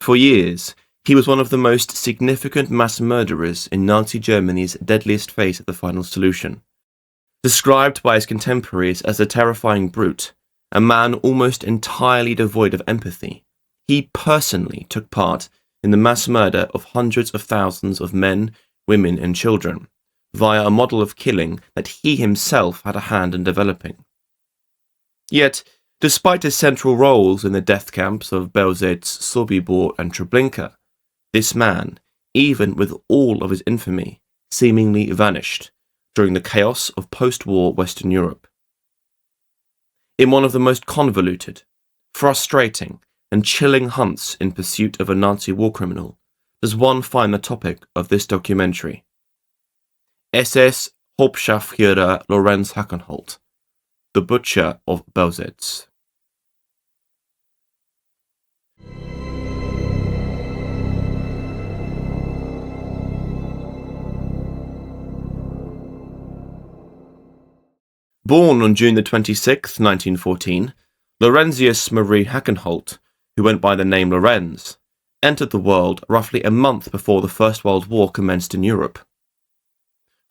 For years, he was one of the most significant mass murderers in Nazi Germany's deadliest phase of the final solution. Described by his contemporaries as a terrifying brute, a man almost entirely devoid of empathy, he personally took part in the mass murder of hundreds of thousands of men, women and children, via a model of killing that he himself had a hand in developing. Yet, despite his central roles in the death camps of Belzec, Sobibor and Treblinka, this man, even with all of his infamy, seemingly vanished during the chaos of post-war Western Europe. In one of the most convoluted, frustrating, and chilling hunts in pursuit of a Nazi war criminal, does one find the topic of this documentary. SS Hauptscharführer Lorenz Hackenholt, the Butcher of Belzec. Born on June 26, 1914, Laurentius Marie Hackenholt, who went by the name Lorenz, entered the world roughly a month before the First World War commenced in Europe.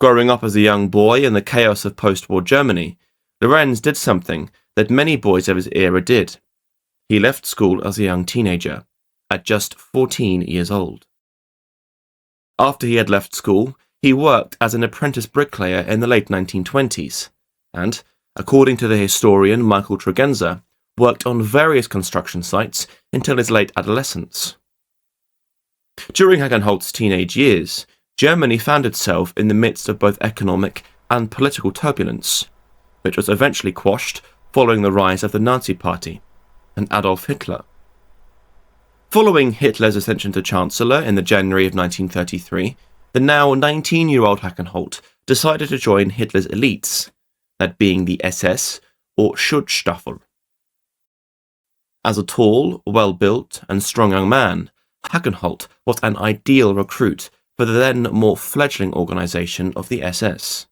Growing up as a young boy in the chaos of post-war Germany, Lorenz did something that many boys of his era did. He left school as a young teenager, at just 14 years old. After he had left school, he worked as an apprentice bricklayer in the late 1920s, and, according to the historian Michael Tregenza, worked on various construction sites until his late adolescence. During Hackenholt's teenage years, Germany found itself in the midst of both economic and political turbulence, which was eventually quashed following the rise of the Nazi Party and Adolf Hitler. Following Hitler's ascension to Chancellor in the January of 1933, the now 19-year-old Hackenholt decided to join Hitler's elites, that being the SS or Schutzstaffel. As a tall, well-built and strong young man, Hackenholt was an ideal recruit for the then more fledgling organisation of the SS.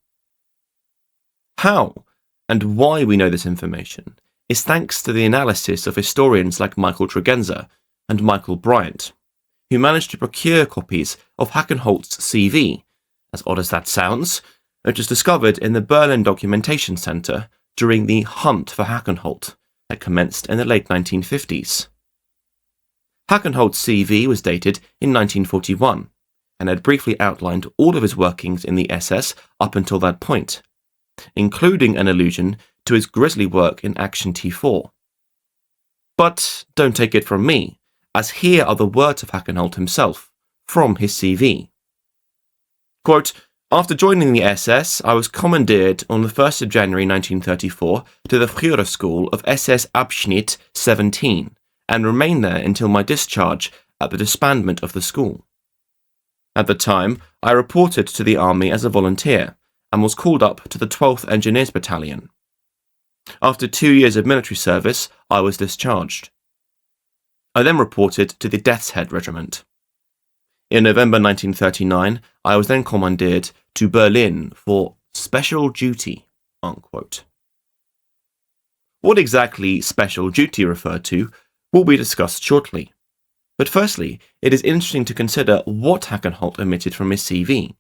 How and why we know this information is thanks to the analysis of historians like Michael Tregenza and Michael Bryant, who managed to procure copies of Hackenholt's CV, as odd as that sounds, which was discovered in the Berlin Documentation Center during the Hunt for Hackenholt that commenced in the late 1950s. Hackenholt's CV was dated in 1941 and had briefly outlined all of his workings in the SS up until that point, including an allusion to his grisly work in Aktion T4. But don't take it from me, as here are the words of Hackenholt himself, from his CV. Quote, "After joining the SS, I was commandeered on the 1st of January 1934 to the Führer School of SS Abschnitt 17 and remained there until my discharge at the disbandment of the school. At the time, I reported to the army as a volunteer and was called up to the 12th Engineers Battalion. After 2 years of military service, I was discharged. I then reported to the Death's Head Regiment. In November 1939, I was then commandeered to Berlin for special duty." Unquote. What exactly special duty referred to will be discussed shortly. But firstly, it is interesting to consider what Hackenholt omitted from his CV.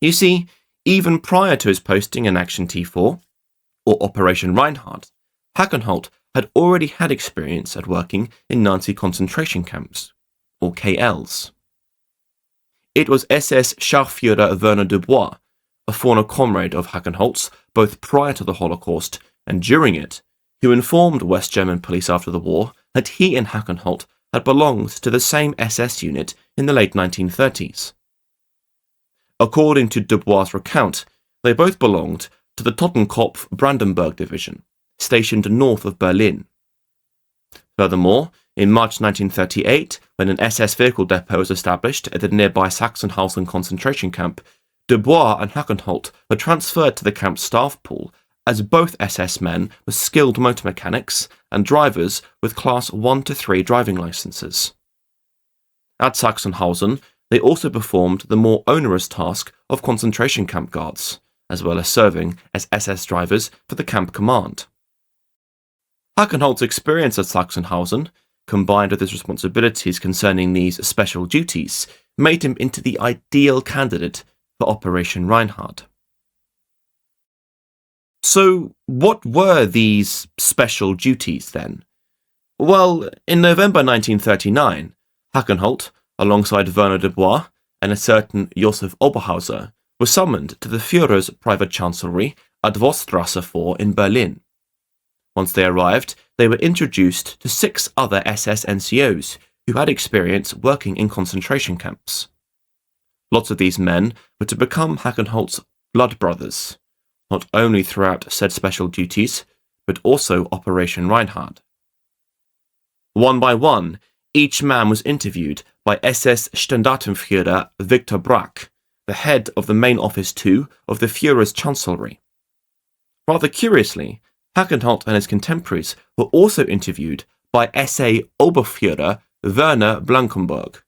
You see, even prior to his posting in Aktion T4, or Operation Reinhard, Hackenholt had already had experience at working in Nazi concentration camps, or KLs. It was SS Scharführer Werner Dubois, a former comrade of Hackenholt's both prior to the Holocaust and during it, who informed West German police after the war that he and Hackenholt had belonged to the same SS unit in the late 1930s. According to Dubois' recount, they both belonged to the Totenkopf Brandenburg Division, stationed north of Berlin. Furthermore, in March 1938, when an SS vehicle depot was established at the nearby Sachsenhausen concentration camp, Dubois and Hackenholt were transferred to the camp's staff pool, as both SS men were skilled motor mechanics and drivers with Class 1 to 3 driving licenses. At Sachsenhausen, they also performed the more onerous task of concentration camp guards, as well as serving as SS drivers for the camp command. Hackenholt's experience at Sachsenhausen, combined with his responsibilities concerning these special duties, made him into the ideal candidate for Operation Reinhard. So, what were these special duties then? Well, in November 1939, Hackenholt, alongside Werner de Bois and a certain Josef Oberhauser, were summoned to the Führer's private chancellery at Vossstrasse 4 in Berlin. Once they arrived, they were introduced to 6 other SS NCOs who had experience working in concentration camps. Lots of these men were to become Hackenholt's blood brothers, not only throughout said special duties, but also Operation Reinhard. One by one, each man was interviewed by SS Standartenführer Viktor Brack, the head of the main office too of the Führer's chancellery. Rather curiously, Hackenholt and his contemporaries were also interviewed by SA Oberführer Werner Blankenburg,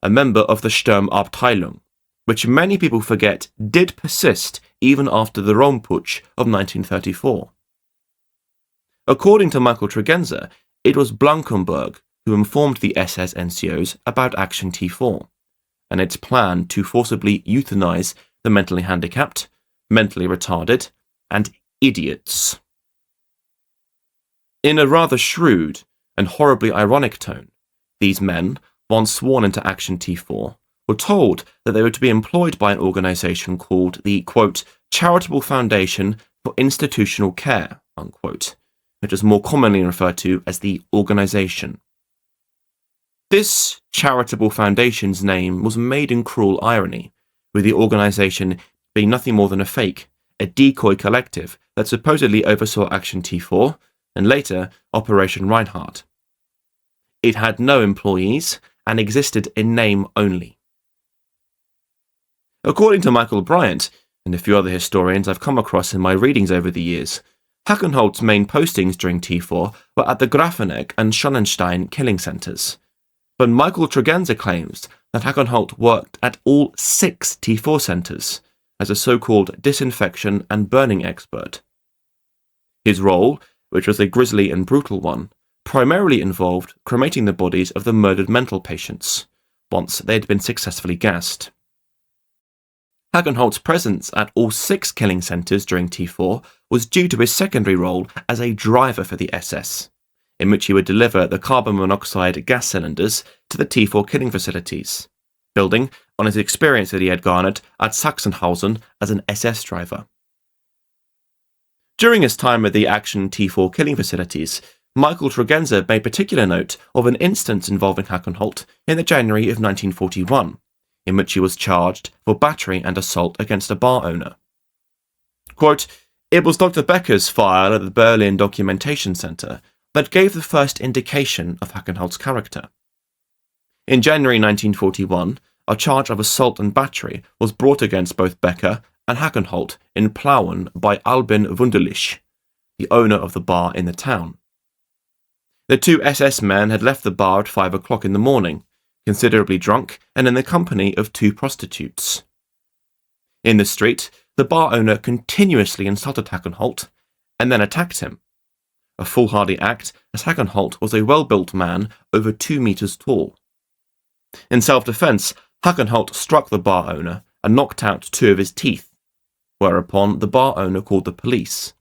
a member of the Sturmabteilung, which many people forget did persist even after the Rome Putsch of 1934. According to Michael Tregenza, it was Blankenburg who informed the SS NCOs about Aktion T4 and its plan to forcibly euthanize the mentally handicapped, mentally retarded, and idiots. In a rather shrewd and horribly ironic tone, these men, once sworn into Aktion T4, were told that they were to be employed by an organisation called the, quote, Charitable Foundation for Institutional Care, unquote, which is more commonly referred to as the organisation. This charitable foundation's name was made in cruel irony, with the organisation being nothing more than a fake, a decoy collective that supposedly oversaw Aktion T4 and later Operation Reinhard. It had no employees and existed in name only. According to Michael Bryant, and a few other historians I've come across in my readings over the years, Hackenholt's main postings during T4 were at the Grafenegg and Schonnenstein killing centres. But Michael Tregenza claims that Hackenholt worked at all 6 T4 centres as a so-called disinfection and burning expert. His role, which was a grisly and brutal one, primarily involved cremating the bodies of the murdered mental patients, once they had been successfully gassed. Hackenholt's presence at all 6 killing centres during T4 was due to his secondary role as a driver for the SS, in which he would deliver the carbon monoxide gas cylinders to the T4 killing facilities, building on his experience that he had garnered at Sachsenhausen as an SS driver. During his time at the Aktion T4 killing facilities, Michael Tregenza made particular note of an instance involving Hackenholt in the January of 1941, in which he was charged for battery and assault against a bar owner. Quote, It was Dr. Becker's file at the Berlin Documentation Center that gave the first indication of Hackenholt's character. In January 1941, a charge of assault and battery was brought against both Becker and Hackenholt in Plauen by Albin Wunderlich, the owner of the bar in the town. The 2 SS men had left the bar at 5 o'clock in the morning, considerably drunk and in the company of 2 prostitutes. In the street, the bar owner continuously insulted Hackenholt and then attacked him, a foolhardy act as Hackenholt was a well-built man over 2 meters tall. In self-defense, Hackenholt struck the bar owner and knocked out 2 of his teeth, whereupon the bar owner called the police.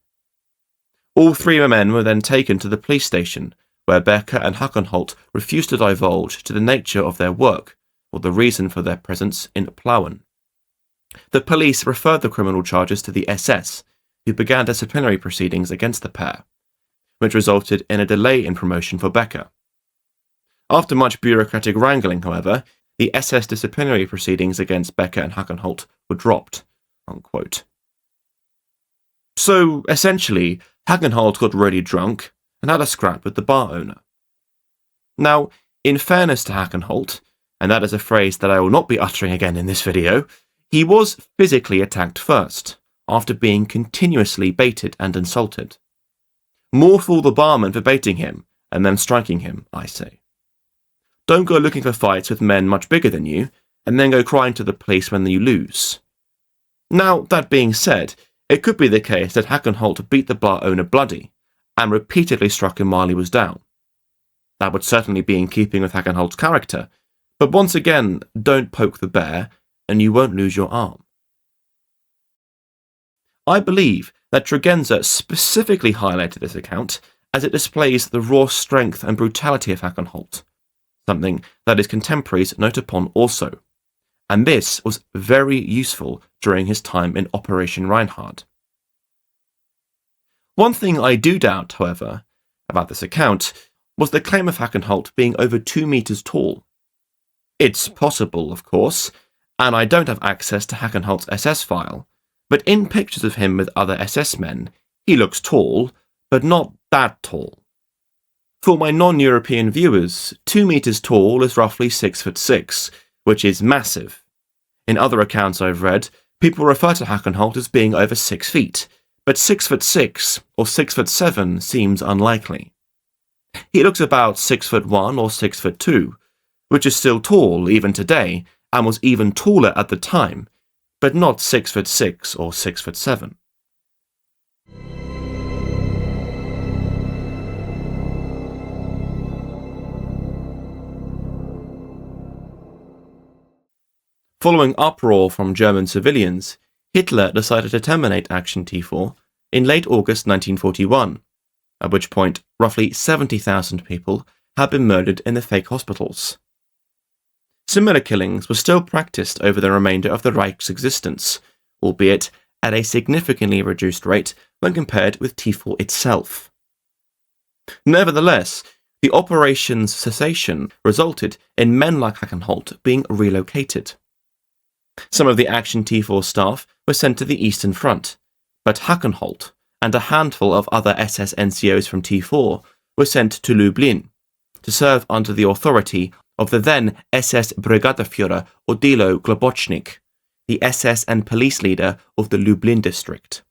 All 3 men were then taken to the police station, where Becker and Hackenholt refused to divulge to the nature of their work or the reason for their presence in Plauen. The police referred the criminal charges to the SS, who began disciplinary proceedings against the pair, which resulted in a delay in promotion for Becker. After much bureaucratic wrangling, however, the SS disciplinary proceedings against Becker and Hackenholt were dropped. Unquote. So, essentially, Hackenholt got really drunk and had a scrap with the bar owner. Now, in fairness to Hackenholt, and that is a phrase that I will not be uttering again in this video, he was physically attacked first, after being continuously baited and insulted. More fool the barman for baiting him, and then striking him, I say. Don't go looking for fights with men much bigger than you, and then go crying to the police when you lose. Now, that being said, it could be the case that Hackenholt beat the bar owner bloody, and repeatedly struck him while he was down. That would certainly be in keeping with Hackenholt's character, but once again, don't poke the bear and you won't lose your arm. I believe that Tregenza specifically highlighted this account as it displays the raw strength and brutality of Hackenholt, something that his contemporaries note upon also, and this was very useful during his time in Operation Reinhard. One thing I do doubt, however, about this account was the claim of Hackenholt being over 2 meters tall. It's possible, of course, and I don't have access to Hackenholt's SS file, but in pictures of him with other SS men, he looks tall, but not that tall. For my non-European viewers, 2 meters tall is roughly 6'6", which is massive. In other accounts I've read, people refer to Hackenholt as being over 6 feet, but 6'6" or 6'7" seems unlikely. He looks about 6'1" or 6'2", which is still tall even today, and was even taller at the time, but not 6'6" or 6'7". Following uproar from German civilians, Hitler decided to terminate Aktion T4 in late August 1941, at which point roughly 70,000 people had been murdered in the fake hospitals. Similar killings were still practiced over the remainder of the Reich's existence, albeit at a significantly reduced rate when compared with T4 itself. Nevertheless, the operation's cessation resulted in men like Hackenholt being relocated. Some of the Aktion T4 staff were sent to the Eastern Front, but Hackenholt and a handful of other SS NCOs from T4 were sent to Lublin to serve under the authority of the then SS Brigadeführer Odilo Globocnik, the SS and police leader of the Lublin district.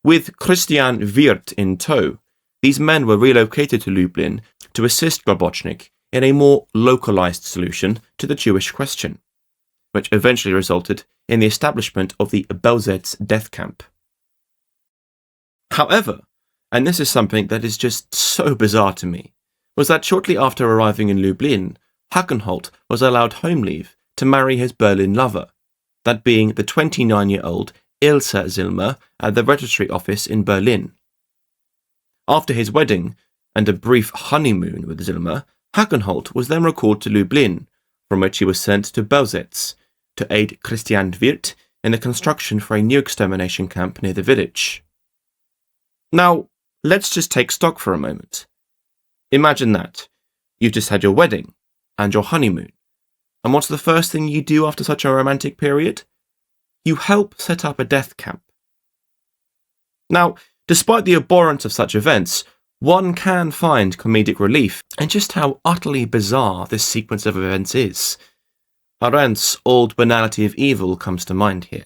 With Christian Wirth in tow, these men were relocated to Lublin to assist Globocnik in a more localized solution to the Jewish question, which eventually resulted in the establishment of the Belzec death camp. However, and this is something that is just so bizarre to me, was that shortly after arriving in Lublin, Hackenholt was allowed home leave to marry his Berlin lover, that being the 29-year-old Ilse Zilmer at the registry office in Berlin. After his wedding and a brief honeymoon with Zilmer, Hackenholt was then recalled to Lublin, from which he was sent to Belzec to aid Christian Wirth in the construction for a new extermination camp near the village. Now, let's just take stock for a moment. Imagine that. You've just had your wedding and your honeymoon. And what's the first thing you do after such a romantic period? You help set up a death camp. Now, despite the abhorrence of such events, one can find comedic relief in just how utterly bizarre this sequence of events is. Arendt's old banality of evil comes to mind here.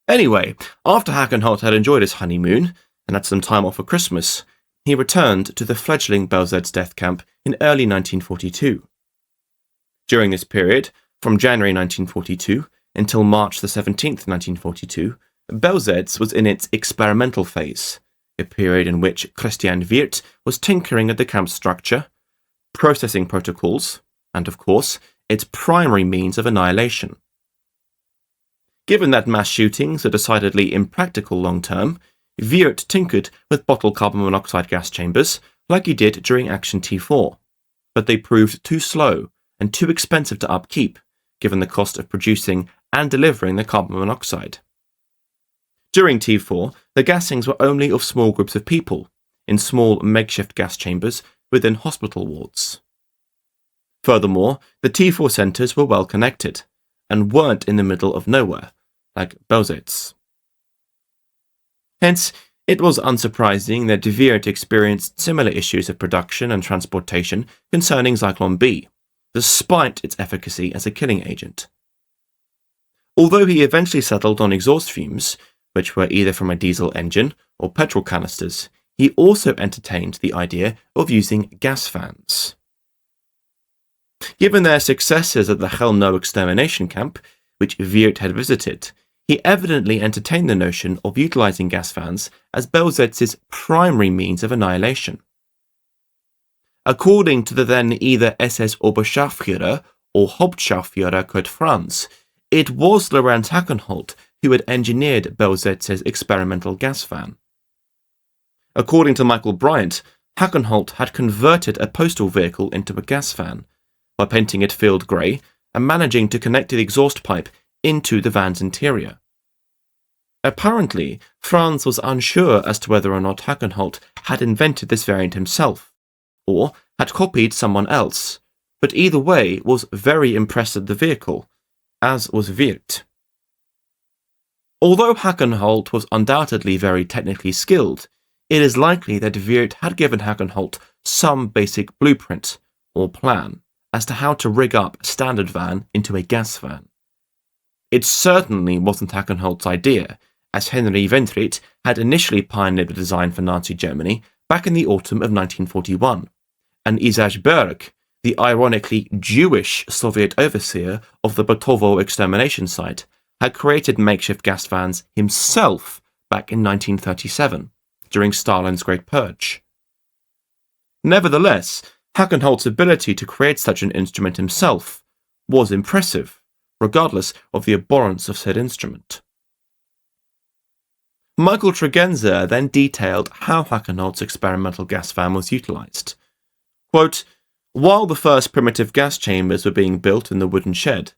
Anyway, after Hackenholt had enjoyed his honeymoon and had some time off for Christmas, he returned to the fledgling Belzec death camp in early 1942. During this period, from January 1942 until March the 17th, 1942, Belzec was in its experimental phase, a period in which Christian Wirth was tinkering at the camp's structure, processing protocols, and of course, its primary means of annihilation. Given that mass shootings are decidedly impractical long-term, Wirth tinkered with bottled carbon monoxide gas chambers like he did during Aktion T4, but they proved too slow and too expensive to upkeep, given the cost of producing and delivering the carbon monoxide. During T4, the gassings were only of small groups of people, in small makeshift gas chambers within hospital wards. Furthermore, the T4 centres were well connected, and weren't in the middle of nowhere, like Belzec. Hence, it was unsurprising that Wirth experienced similar issues of production and transportation concerning Zyklon B, despite its efficacy as a killing agent. Although he eventually settled on exhaust fumes, which were either from a diesel engine or petrol canisters, he also entertained the idea of using gas fans. Given their successes at the Hell-No extermination camp, which Wirth had visited, he evidently entertained the notion of utilizing gas fans as Belzec's primary means of annihilation. According to the then either SS Oberscharführer or Hauptscharführer Kurt Franz, it was Lorenz Hackenholt who had engineered Belzec's experimental gas van. According to Michael Bryant, Hackenholt had converted a postal vehicle into a gas van by painting it field grey and managing to connect the exhaust pipe into the van's interior. Apparently, Franz was unsure as to whether or not Hackenholt had invented this variant himself, or had copied someone else, but either way was very impressed with the vehicle, as was Wirth. Although Hackenholt was undoubtedly very technically skilled, it is likely that Wirth had given Hackenholt some basic blueprint, or plan, as to how to rig up a standard van into a gas van. It certainly wasn't Hackenholt's idea, as Henry Ventrit had initially pioneered the design for Nazi Germany back in the autumn of 1941, and Isaac Berg, the ironically Jewish Soviet overseer of the Botovo extermination site, had created makeshift gas vans himself back in 1937, during Stalin's Great Purge. Nevertheless, Hackenholt's ability to create such an instrument himself was impressive, regardless of the abhorrence of said instrument. Michael Tregenza then detailed how Hackenholt's experimental gas van was utilised. Quote, "While the first primitive gas chambers were being built in the wooden shed,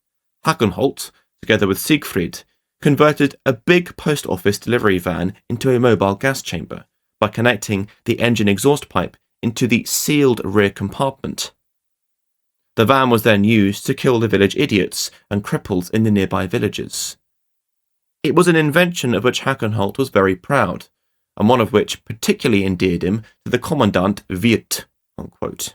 Hackenholt, together with Siegfried, converted a big post office delivery van into a mobile gas chamber by connecting the engine exhaust pipe into the sealed rear compartment. The van was then used to kill the village idiots and cripples in the nearby villages. It was an invention of which Hackenholt was very proud, and one of which particularly endeared him to the Commandant Wirth." Unquote.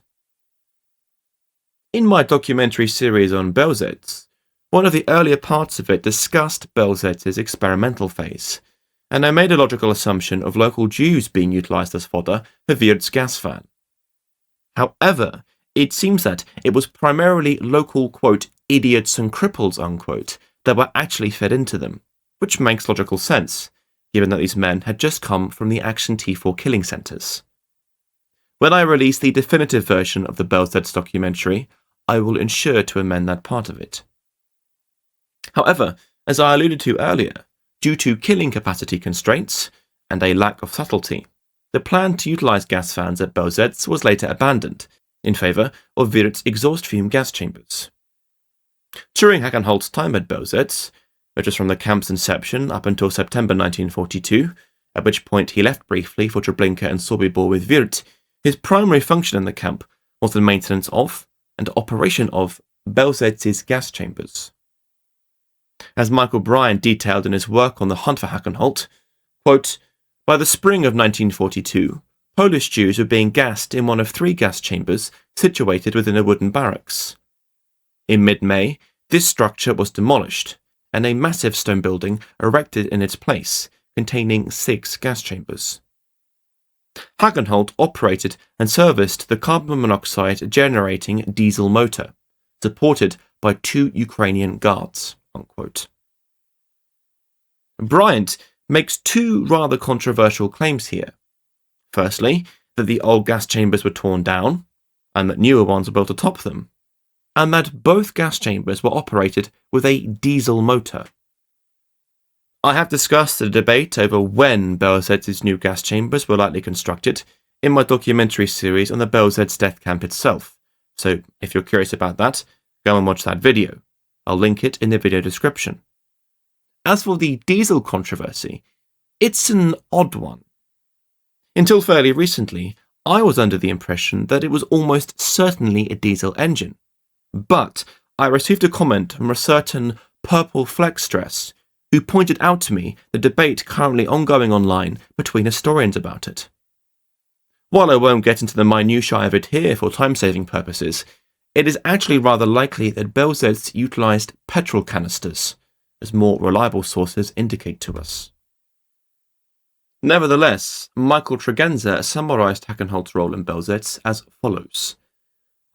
In my documentary series on Belzec, one of the earlier parts of it discussed Belzec's experimental phase, and I made a logical assumption of local Jews being utilised as fodder for Wirth's gas van. However, it seems that it was primarily local, quote, idiots and cripples, unquote, that were actually fed into them, which makes logical sense, given that these men had just come from the Aktion T4 killing centres. When I release the definitive version of the Belzec documentary, I will ensure to amend that part of it. However, as I alluded to earlier, due to killing capacity constraints and a lack of subtlety, the plan to utilise gas vans at Belzec was later abandoned in favour of Wirth's exhaust fume gas chambers. During Hackenholt's time at Belzec, which was from the camp's inception up until September 1942, at which point he left briefly for Treblinka and Sobibor with Wirth, his primary function in the camp was the maintenance of and operation of Belzec's gas chambers. As Michael Bryant detailed in his work on the hunt for Hackenholt, quote, "By the spring of 1942, Polish Jews were being gassed in one of 3 gas chambers situated within a wooden barracks. In mid-May, this structure was demolished, and a massive stone building erected in its place, containing 6 gas chambers. Hackenholt operated and serviced the carbon monoxide generating diesel motor, supported by 2 Ukrainian guards." Unquote. Bryant makes 2 rather controversial claims here. Firstly, that the old gas chambers were torn down, and that newer ones were built atop them, and that both gas chambers were operated with a diesel motor. I have discussed the debate over when Belzec's new gas chambers were likely constructed in my documentary series on the Belzec death camp itself, so if you're curious about that, go and watch that video. I'll link it in the video description. As for the diesel controversy, it's an odd one. Until fairly recently, I was under the impression that it was almost certainly a diesel engine, but I received a comment from a certain Purple Flex Stress, who pointed out to me the debate currently ongoing online between historians about it. While I won't get into the minutiae of it here for time-saving purposes, it is actually rather likely that Belzec utilised petrol canisters, as more reliable sources indicate to us. Nevertheless, Michael Tregenza summarised Hackenholt's role in Belzec as follows.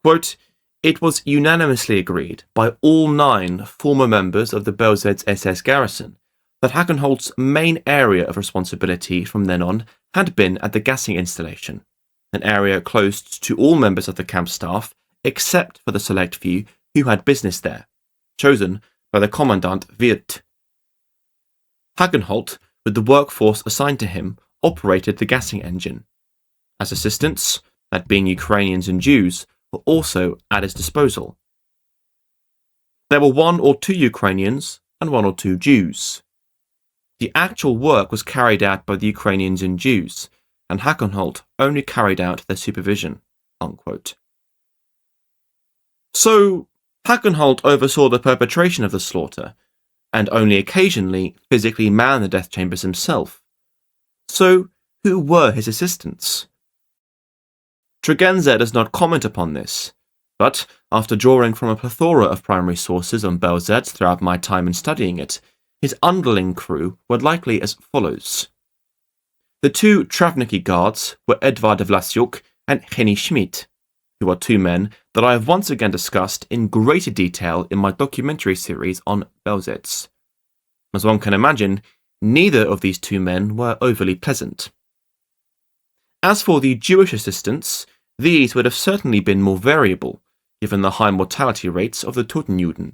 Quote, "It was unanimously agreed by all 9 former members of the Belzec SS garrison that Hackenholt's main area of responsibility from then on had been at the gassing installation, an area closed to all members of the camp staff except for the select few who had business there, chosen by the Commandant Wirth. Hackenholt, with the workforce assigned to him, operated the gassing engine. As assistants, that being Ukrainians and Jews, were also at his disposal. There were 1 or 2 Ukrainians and 1 or 2 Jews. The actual work was carried out by the Ukrainians and Jews, and Hackenholt only carried out their supervision." Unquote. So, Hackenholt oversaw the perpetration of the slaughter, and only occasionally physically manned the death chambers himself. So, who were his assistants? Tregenza does not comment upon this, but after drawing from a plethora of primary sources on Belzec throughout my time in studying it, his underling crew were likely as follows. The 2 Treblinka guards were Edvard Vlasiuk and Henny Schmidt, who are 2 men that I have once again discussed in greater detail in my documentary series on Belzec. As one can imagine, neither of these 2 men were overly pleasant. As for the Jewish assistants, these would have certainly been more variable, given the high mortality rates of the Totenjuden,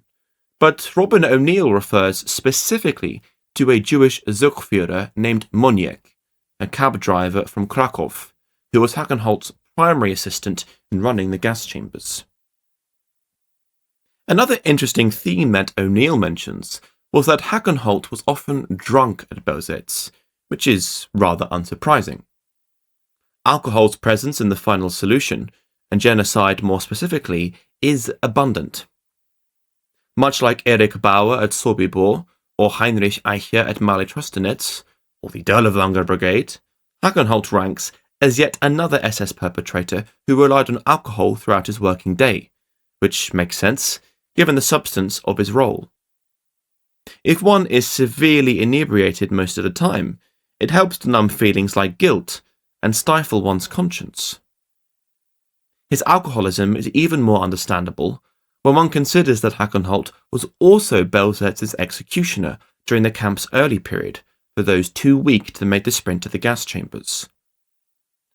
but Robin O'Neill refers specifically to a Jewish Zugführer named Moniek, a cab driver from Krakow, who was Hackenholt's primary assistant in running the gas chambers. Another interesting theme that O'Neill mentions was that Hackenholt was often drunk at Belzec, which is rather unsurprising. Alcohol's presence in the final solution, and genocide more specifically, is abundant. Much like Erich Bauer at Sobibor, or Heinrich Eicher at Mali-Trostenetz, or the Derlewanger Brigade, Hackenholt ranks as yet another SS perpetrator who relied on alcohol throughout his working day, which makes sense given the substance of his role. If one is severely inebriated most of the time, it helps to numb feelings like guilt and stifle one's conscience. His alcoholism is even more understandable when one considers that Hackenholt was also Belzec's executioner during the camp's early period for those too weak to make the sprint to the gas chambers.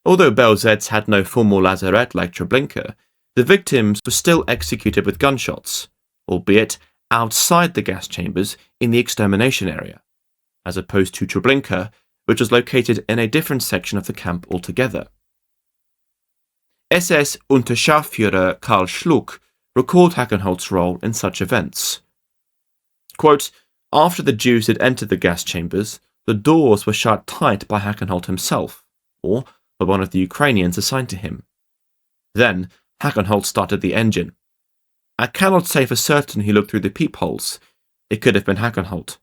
Although Belzec had no formal lazaret like Treblinka, the victims were still executed with gunshots, albeit outside the gas chambers in the extermination area, as opposed to Treblinka, which was located in a different section of the camp altogether. SS Unterscharführer Karl Schluck recalled Hackenholt's role in such events. Quote, "After the Jews had entered the gas chambers, the doors were shut tight by Hackenholt himself, or by one of the Ukrainians assigned to him. Then Hackenholt started the engine. I cannot say for certain he looked through the peepholes. It could have been Hackenholt.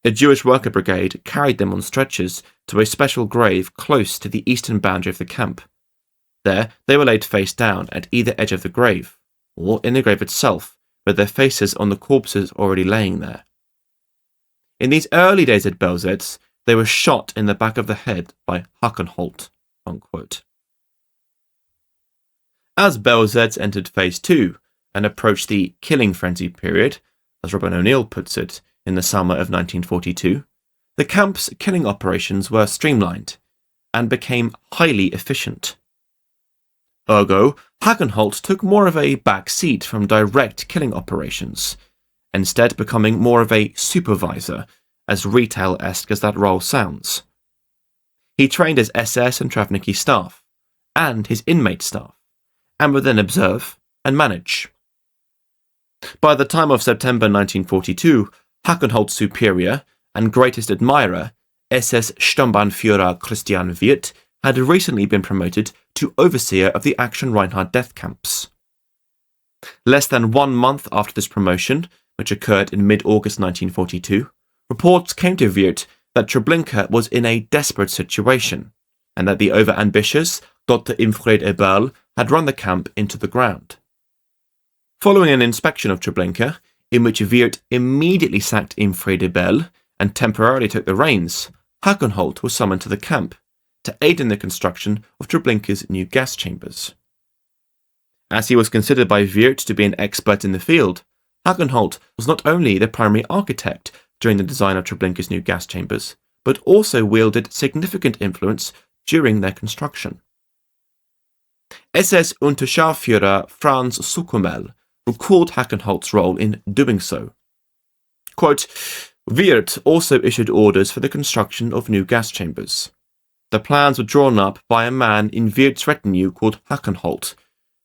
A Jewish worker brigade carried them on stretchers to a special grave close to the eastern boundary of the camp. There they were laid face down at either edge of the grave, or in the grave itself, with their faces on the corpses already laying there. In these early days at Belzec, they were shot in the back of the head by Hackenholt." Unquote. As Belzec entered Phase 2 and approached the killing frenzy period, as Robin O'Neill puts it, in the summer of 1942, the camp's killing operations were streamlined and became highly efficient. Ergo, Hackenholt took more of a back seat from direct killing operations, instead becoming more of a supervisor, as retail-esque as that role sounds. He trained his SS and Treblinka staff, and his inmate staff, and would then observe and manage. By the time of September 1942, Hackenholt's superior and greatest admirer, SS Sturmbannführer Christian Wirth, had recently been promoted to overseer of the Aktion Reinhard death camps. Less than 1 month after this promotion, which occurred in mid-August 1942, reports came to Wirth that Treblinka was in a desperate situation, and that the over-ambitious Dr. Imfried Eberl had run the camp into the ground. Following an inspection of Treblinka, in which Wirth immediately sacked Imfried Eberl and temporarily took the reins, Hackenholt was summoned to the camp to aid in the construction of Treblinka's new gas chambers. As he was considered by Wirth to be an expert in the field, Hackenholt was not only the primary architect during the design of Treblinka's new gas chambers, but also wielded significant influence during their construction. SS Unterscharführer Franz Suckumel recalled Hackenholt's role in doing so. Quote, Wirth also issued orders for the construction of new gas chambers. The plans were drawn up by a man in Wirth's retinue called Hackenholt,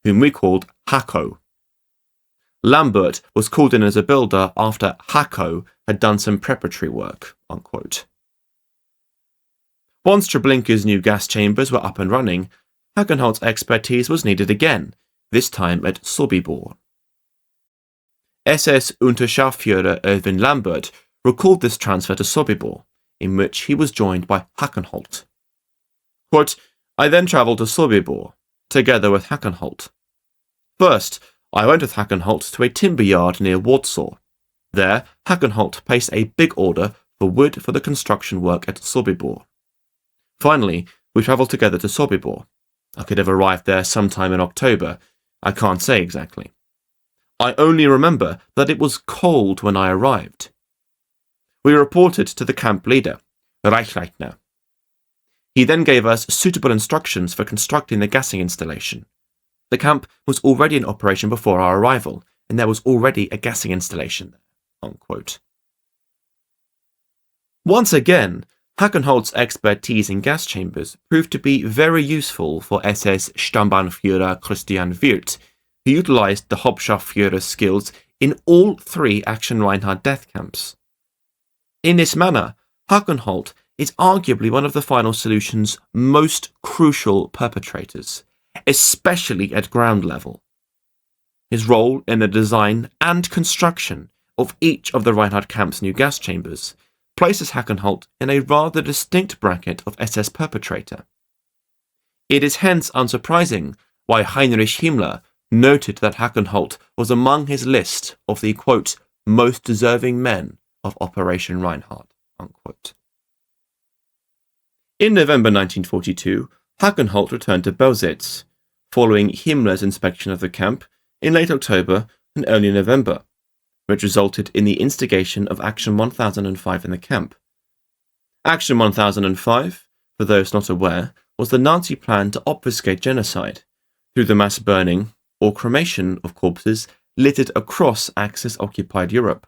whom we called Hacko. Lambert was called in as a builder after Hacko had done some preparatory work. Unquote. Once Treblinka's new gas chambers were up and running, Hackenholt's expertise was needed again, this time at Sobibor. SS Unterscharführer Erwin Lambert recalled this transfer to Sobibor, in which he was joined by Hackenholt. Quote, I then travelled to Sobibor, together with Hackenholt. First, I went with Hackenholt to a timber yard near Warsaw. There, Hackenholt placed a big order for wood for the construction work at Sobibor. Finally, we travelled together to Sobibor. I could have arrived there sometime in October. I can't say exactly. I only remember that it was cold when I arrived. We reported to the camp leader, Reinhard. He then gave us suitable instructions for constructing the gassing installation. The camp was already in operation before our arrival, and there was already a gassing installation there. Unquote. Once again, Hackenholt's expertise in gas chambers proved to be very useful for SS Stammbannführer Christian Wirth, who utilised the Hauptscharführer's skills in all three Aktion Reinhard death camps. In this manner, Hackenholt is arguably one of the final solution's most crucial perpetrators, especially at ground level. His role in the design and construction of each of the Reinhard camp's new gas chambers places Hackenholt in a rather distinct bracket of SS perpetrator. It is hence unsurprising why Heinrich Himmler noted that Hackenholt was among his list of the, quote, most deserving men of Operation Reinhard, unquote. In November 1942, Hackenholt returned to Belzec, following Himmler's inspection of the camp in late October and early November, which resulted in the instigation of Action 1005 in the camp. Action 1005, for those not aware, was the Nazi plan to obfuscate genocide through the mass burning or cremation of corpses littered across Axis-occupied Europe.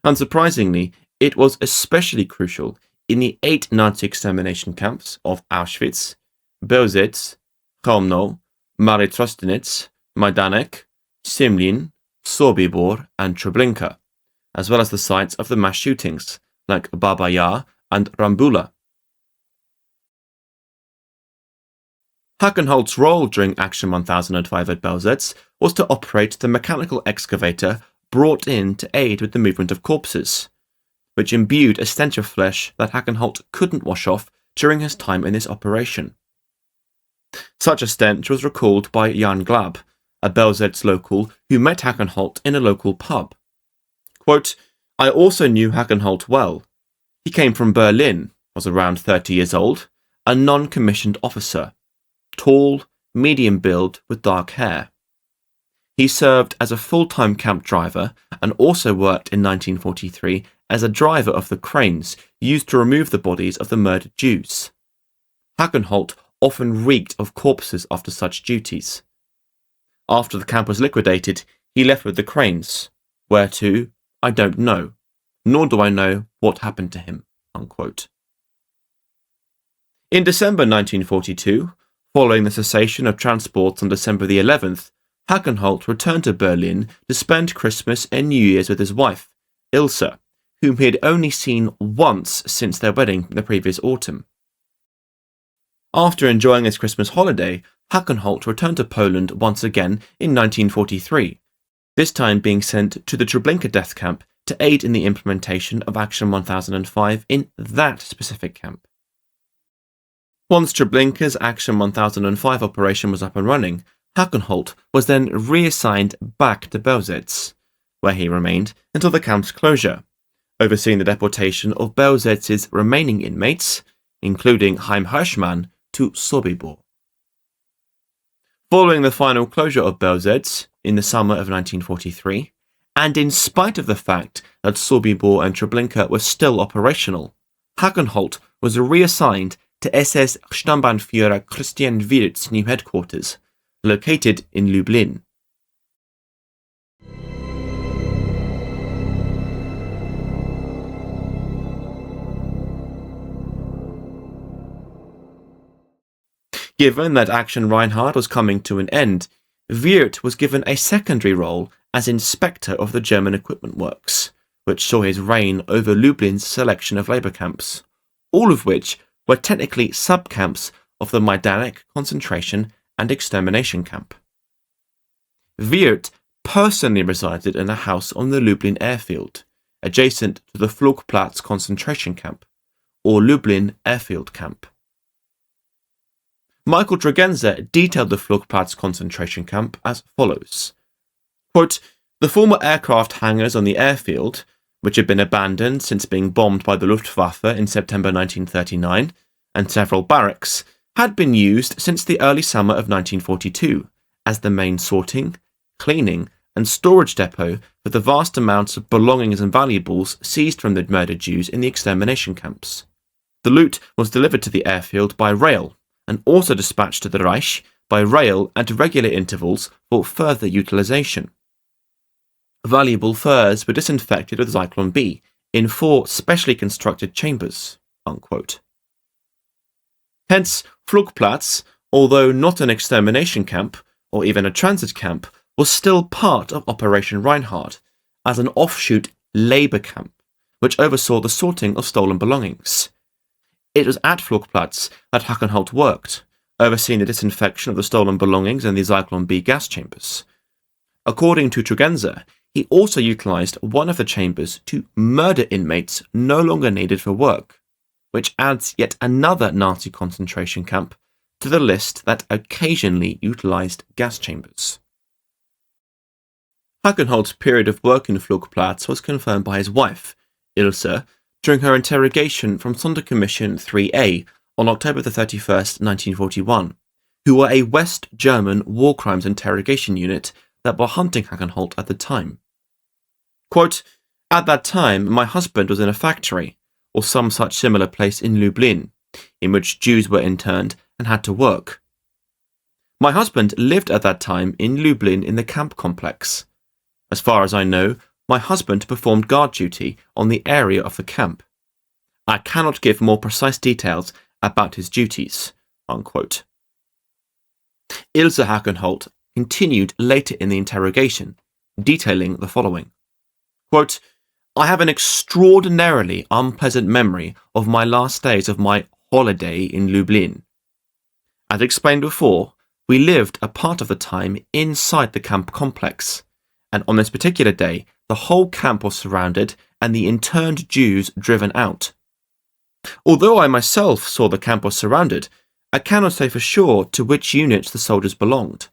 Unsurprisingly, it was especially crucial in the 8 Nazi extermination camps of Auschwitz, Belzec, Chelmno, Mary-Trostenitz, Majdanek, Semlin, Sobibor, and Treblinka, as well as the sites of the mass shootings like Baba Yar and Rambula. Hackenholt's role during Action 1005 at Belzec was to operate the mechanical excavator brought in to aid with the movement of corpses, which imbued a stench of flesh that Hackenholt couldn't wash off during his time in this operation. Such a stench was recalled by Jan Glab, a Belzec local who met Hackenholt in a local pub. Quote, I also knew Hackenholt well. He came from Berlin, was around 30 years old, a non-commissioned officer, tall, medium build with dark hair. He served as a full-time camp driver and also worked in 1943 as a driver of the cranes used to remove the bodies of the murdered Jews. Hackenholt often reeked of corpses after such duties. After the camp was liquidated, he left with the cranes. Where to, I don't know, nor do I know what happened to him. Unquote. In December 1942, following the cessation of transports on December the 11th, Hackenholt returned to Berlin to spend Christmas and New Year's with his wife, Ilse, whom he had only seen once since their wedding the previous autumn. After enjoying his Christmas holiday, Hackenholt returned to Poland once again in 1943, this time being sent to the Treblinka death camp to aid in the implementation of Action 1005 in that specific camp. Once Treblinka's Action 1005 operation was up and running, Hackenholt was then reassigned back to Belzec, where he remained until the camp's closure, overseeing the deportation of Belzec's remaining inmates, including Chaim Hirschmann, to Sobibor. Following the final closure of Belzec in the summer of 1943, and in spite of the fact that Sobibor and Treblinka were still operational, Hackenholt was reassigned to SS Stammbannführer Christian Wirth's new headquarters, located in Lublin. Given that Aktion Reinhard was coming to an end, Wirth was given a secondary role as inspector of the German equipment works, which saw his reign over Lublin's selection of labour camps, all of which were technically sub-camps of the Majdanek concentration and extermination camp. Wirth personally resided in a house on the Lublin airfield, adjacent to the Flugplatz concentration camp, or Lublin airfield camp. Michael Tregenza detailed the Flugplatz concentration camp as follows. Quote, the former aircraft hangars on the airfield, which had been abandoned since being bombed by the Luftwaffe in September 1939, and several barracks, had been used since the early summer of 1942 as the main sorting, cleaning, and storage depot for the vast amounts of belongings and valuables seized from the murdered Jews in the extermination camps. The loot was delivered to the airfield by rail, and also dispatched to the Reich by rail at regular intervals for further utilisation. Valuable furs were disinfected with Zyklon B in 4 specially constructed chambers. Unquote. Hence, Flugplatz, although not an extermination camp or even a transit camp, was still part of Operation Reinhard as an offshoot labour camp, which oversaw the sorting of stolen belongings. It was at Flugplatz that Hackenholt worked, overseeing the disinfection of the stolen belongings in the Zyklon B gas chambers. According to Tregenza, he also utilised one of the chambers to murder inmates no longer needed for work, which adds yet another Nazi concentration camp to the list that occasionally utilised gas chambers. Hackenholt's period of work in Flugplatz was confirmed by his wife, Ilse, during her interrogation from Sonderkommission 3A on October 31st, 1941, who were a West German war crimes interrogation unit that were hunting Hackenholt at the time. Quote, at that time, my husband was in a factory, or some such similar place in Lublin, in which Jews were interned and had to work. My husband lived at that time in Lublin in the camp complex. As far as I know, my husband performed guard duty on the area of the camp. I cannot give more precise details about his duties. Unquote. Ilse Hackenholt continued later in the interrogation, detailing the following. Quote, I have an extraordinarily unpleasant memory of my last days of my holiday in Lublin. As explained before, we lived a part of the time inside the camp complex, and on this particular day, the whole camp was surrounded and the interned Jews driven out. Although I myself saw the camp was surrounded, I cannot say for sure to which units the soldiers belonged.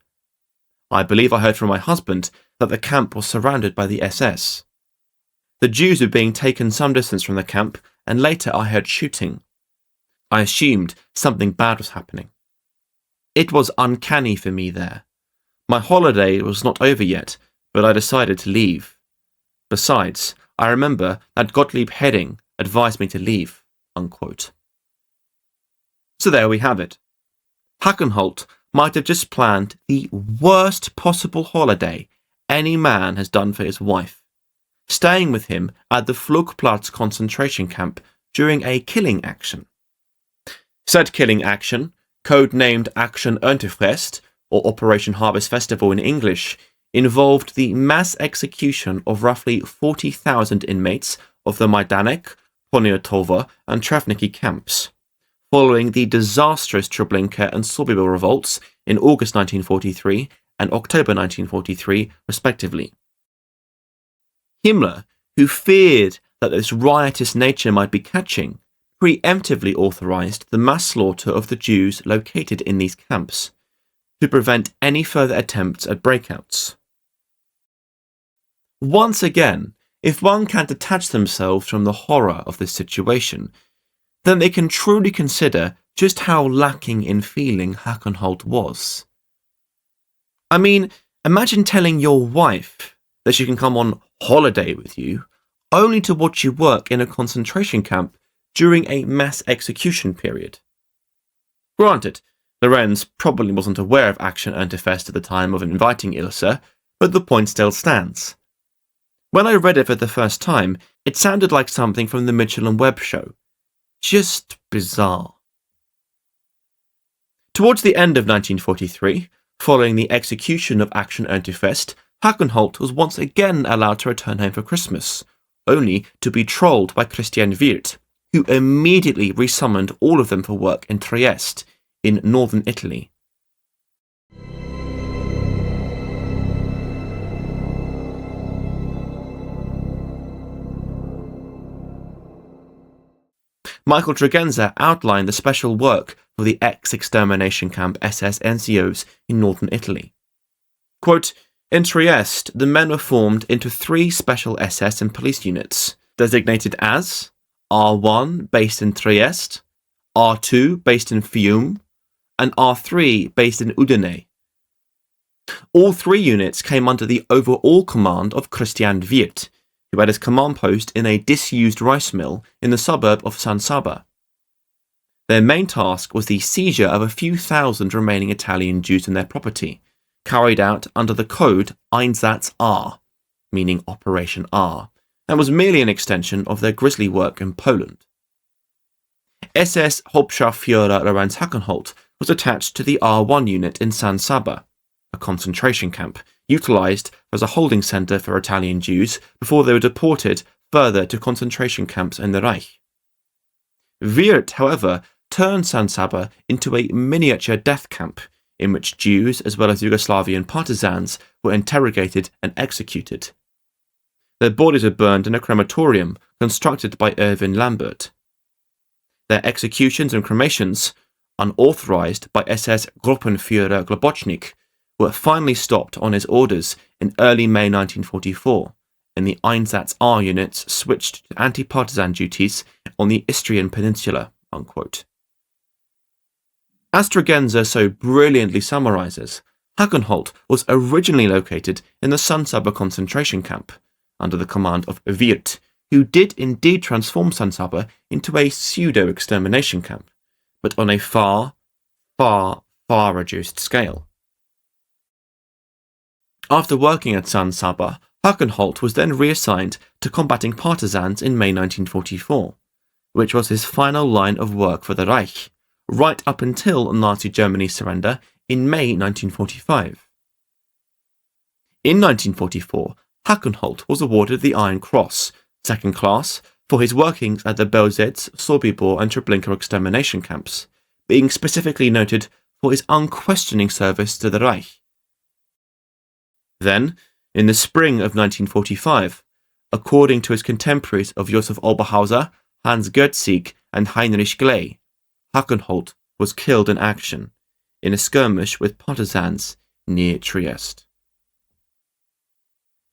I believe I heard from my husband that the camp was surrounded by the SS. The Jews were being taken some distance from the camp, and later I heard shooting. I assumed something bad was happening. It was uncanny for me there. My holiday was not over yet, but I decided to leave. Besides, I remember that Gottlieb Hedding advised me to leave. Unquote. So there we have it. Hackenholt might have just planned the worst possible holiday any man has done for his wife, staying with him at the Flugplatz concentration camp during a killing action. Said killing action, codenamed Aktion Erntefest, or Operation Harvest Festival in English, involved the mass execution of roughly 40,000 inmates of the Majdanek, Poniatowa, and Travniki camps, following the disastrous Treblinka and Sobibor revolts in August 1943 and October 1943, respectively. Himmler, who feared that this riotous nature might be catching, preemptively authorized the mass slaughter of the Jews located in these camps, to prevent any further attempts at breakouts. Once again, if one can detach themselves from the horror of this situation, then they can truly consider just how lacking in feeling Hackenholt was. I mean, imagine telling your wife that she can come on holiday with you, only to watch you work in a concentration camp during a mass execution period. Granted, Lorenz probably wasn't aware of Aktion und Fest at the time of inviting Ilse, but the point still stands. When I read it for the first time, it sounded like something from the Mitchell and Webb show. Just bizarre. Towards the end of 1943, following the execution of Aktion und Fest, Hackenholt was once again allowed to return home for Christmas, only to be trolled by Christian Wirth, who immediately resummoned all of them for work in Trieste, in northern Italy. Michael Tregenza outlined the special work for the ex-extermination camp SS NCOs in northern Italy. Quote, in Trieste, the men were formed into 3 special SS and police units, designated as R1 based in Trieste, R2 based in Fiume, and R3 based in Udine. All 3 units came under the overall command of Christian Wirth, who had his command post in a disused rice mill in the suburb of Sabba. Their main task was the seizure of a few thousand remaining Italian Jews and their property, carried out under the code Einsatz R, meaning Operation R, and was merely an extension of their grisly work in Poland. SS Hauptscharführer Lorenz Hackenholt was attached to the R1 unit in Sabba, a concentration camp, utilised as a holding centre for Italian Jews before they were deported further to concentration camps in the Reich. Wirth, however, turned Sabba into a miniature death camp in which Jews as well as Yugoslavian partisans were interrogated and executed. Their bodies were burned in a crematorium constructed by Erwin Lambert. Their executions and cremations, unauthorised by SS Gruppenführer Globocnik, were finally stopped on his orders in early May 1944, and the Einsatz R units switched to anti-partisan duties on the Istrian Peninsula. Unquote. As Tregenza so brilliantly summarises, Hackenholt was originally located in the Sabba concentration camp, under the command of Wirth, who did indeed transform Sabba into a pseudo-extermination camp, but on a far, far, far reduced scale. After working at Sabba, Hackenholt was then reassigned to combating partisans in May 1944, which was his final line of work for the Reich, right up until Nazi Germany's surrender in May 1945. In 1944, Hackenholt was awarded the Iron Cross, second class, for his workings at the Belzec, Sobibor and Treblinka extermination camps, being specifically noted for his unquestioning service to the Reich. Then, in the spring of 1945, according to his contemporaries of Josef Oberhauser, Hans Goetzig and Heinrich Gley, Hackenholt was killed in action, in a skirmish with partisans near Trieste.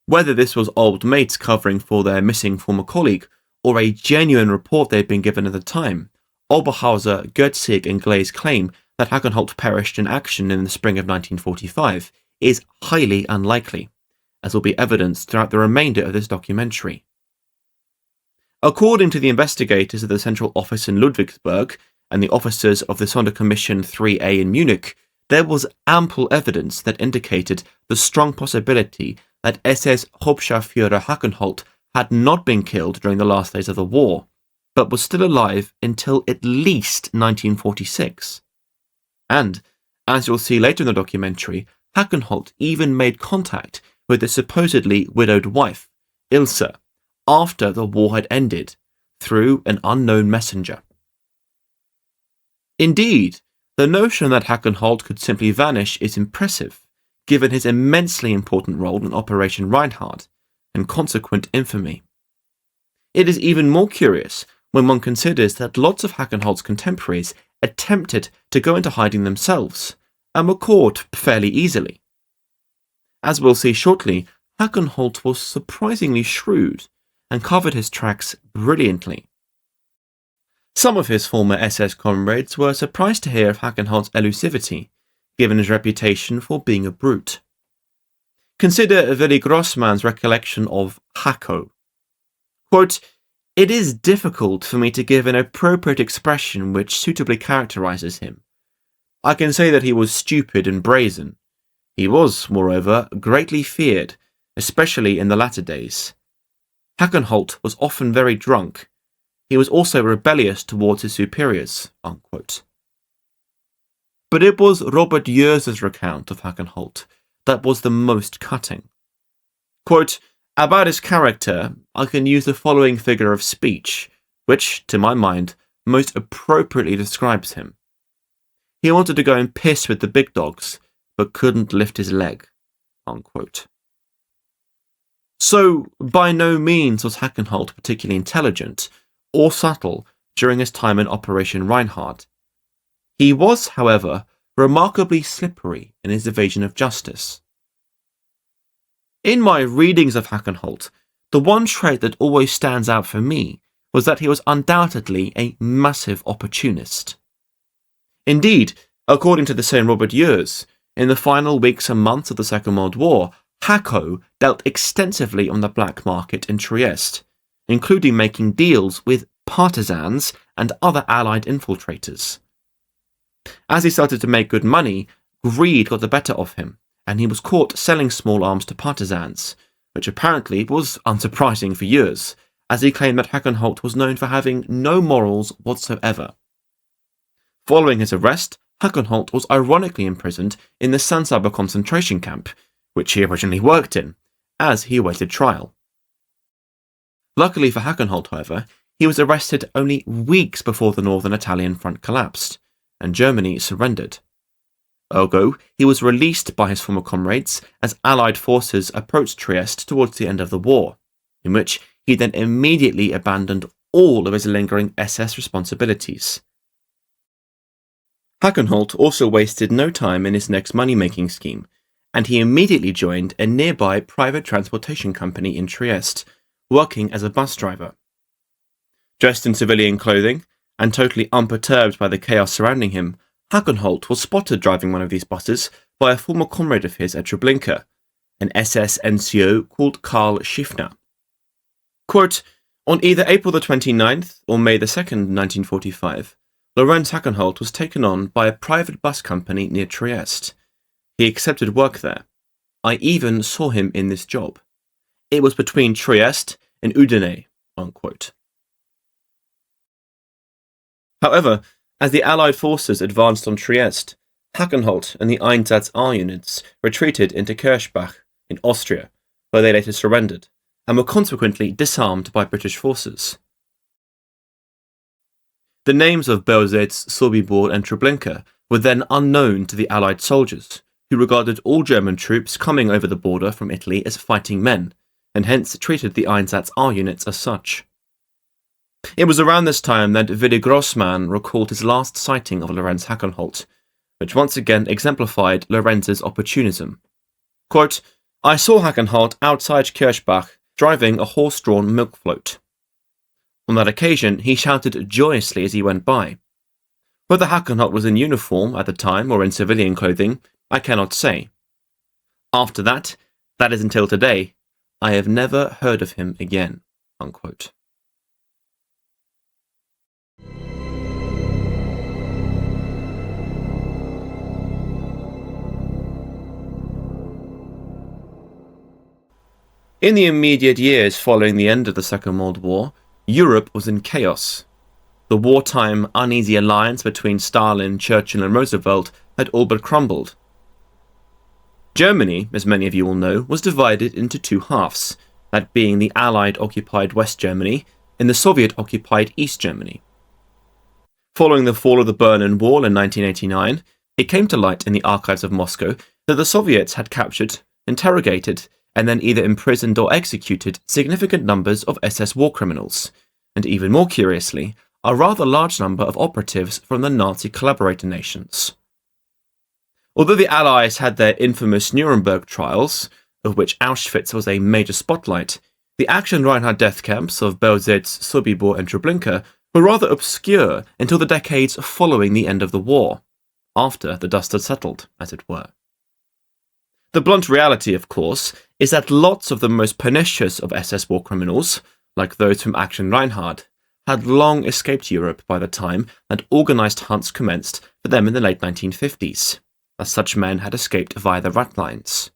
Whether this was old mates covering for their missing former colleague, or a genuine report they had been given at the time, Oberhauser, Goetzig and Gley's claim that Hackenholt perished in action in the spring of 1945 is highly unlikely, as will be evidenced throughout the remainder of this documentary. According to the investigators of the Central Office in Ludwigsburg and the officers of the Sonderkommission 3A in Munich, there was ample evidence that indicated the strong possibility that SS Hauptscharführer Hackenholt had not been killed during the last days of the war, but was still alive until at least 1946. And, as you'll see later in the documentary, Hackenholt even made contact with his supposedly widowed wife, Ilse, after the war had ended, through an unknown messenger. Indeed, the notion that Hackenholt could simply vanish is impressive, given his immensely important role in Operation Reinhard and consequent infamy. It is even more curious when one considers that lots of Hackenholt's contemporaries attempted to go into hiding themselves, and were caught fairly easily. As we'll see shortly, Hackenholt was surprisingly shrewd and covered his tracks brilliantly. Some of his former SS comrades were surprised to hear of Hackenholt's elusivity, given his reputation for being a brute. Consider Willi Grossman's recollection of Hacko. Quote, "It is difficult for me to give an appropriate expression which suitably characterises him, I can say that he was stupid and brazen. He was, moreover, greatly feared, especially in the latter days. Hackenholt was often very drunk. He was also rebellious towards his superiors." Unquote. But it was Robert Jörs's recount of Hackenholt that was the most cutting. Quote, "About his character, I can use the following figure of speech, which, to my mind, most appropriately describes him. He wanted to go and piss with the big dogs, but couldn't lift his leg." Unquote. So, by no means was Hackenholt particularly intelligent or subtle during his time in Operation Reinhard. He was, however, remarkably slippery in his evasion of justice. In my readings of Hackenholt, the one trait that always stands out for me was that he was undoubtedly a massive opportunist. Indeed, according to the same Robert Jörs, in the final weeks and months of the Second World War, Hacko dealt extensively on the black market in Trieste, including making deals with partisans and other Allied infiltrators. As he started to make good money, greed got the better of him, and he was caught selling small arms to partisans, which apparently was unsurprising for Jörs, as he claimed that Hackenholt was known for having no morals whatsoever. Following his arrest, Hackenholt was ironically imprisoned in the Sabba concentration camp, which he originally worked in, as he awaited trial. Luckily for Hackenholt, however, he was arrested only weeks before the northern Italian front collapsed, and Germany surrendered. Ergo, he was released by his former comrades as Allied forces approached Trieste towards the end of the war, in which he then immediately abandoned all of his lingering SS responsibilities. Hackenholt also wasted no time in his next money-making scheme, and he immediately joined a nearby private transportation company in Trieste, working as a bus driver. Dressed in civilian clothing, and totally unperturbed by the chaos surrounding him, Hackenholt was spotted driving one of these buses by a former comrade of his at Treblinka, an SS NCO called Karl Schiffner. Quote, "On either April the 29th or May the 2nd, 1945, Lorenz Hackenholt was taken on by a private bus company near Trieste. He accepted work there. I even saw him in this job. It was between Trieste and Udine." Unquote. However, as the Allied forces advanced on Trieste, Hackenholt and the Einsatz A units retreated into Kirchbach in Austria, where they later surrendered, and were consequently disarmed by British forces. The names of Belzec, Sobibor and Treblinka were then unknown to the Allied soldiers, who regarded all German troops coming over the border from Italy as fighting men, and hence treated the Einsatz A units as such. It was around this time that Willi Grossmann recalled his last sighting of Lorenz Hackenholt, which once again exemplified Lorenz's opportunism. Quote, "I saw Hackenholt outside Kirchbach driving a horse-drawn milk float. On that occasion, he shouted joyously as he went by. Whether Hackenholt was in uniform at the time or in civilian clothing, I cannot say. After that, that is until today, I have never heard of him again." Unquote. In the immediate years following the end of the Second World War, Europe was in chaos. The wartime uneasy alliance between Stalin, Churchill and Roosevelt had all but crumbled. Germany, as many of you will know, was divided into two halves, that being the Allied-occupied West Germany and the Soviet-occupied East Germany. Following the fall of the Berlin Wall in 1989, it came to light in the archives of Moscow that the Soviets had captured, interrogated, and then either imprisoned or executed significant numbers of SS war criminals, and even more curiously, a rather large number of operatives from the Nazi collaborator nations. Although the Allies had their infamous Nuremberg trials, of which Auschwitz was a major spotlight, the Aktion Reinhard death camps of Belzec, Sobibor and Treblinka were rather obscure until the decades following the end of the war, after the dust had settled, as it were. The blunt reality, of course, is that lots of the most pernicious of SS war criminals, like those from Aktion Reinhard, had long escaped Europe by the time that organised hunts commenced for them in the late 1950s, as such men had escaped via the rat lines.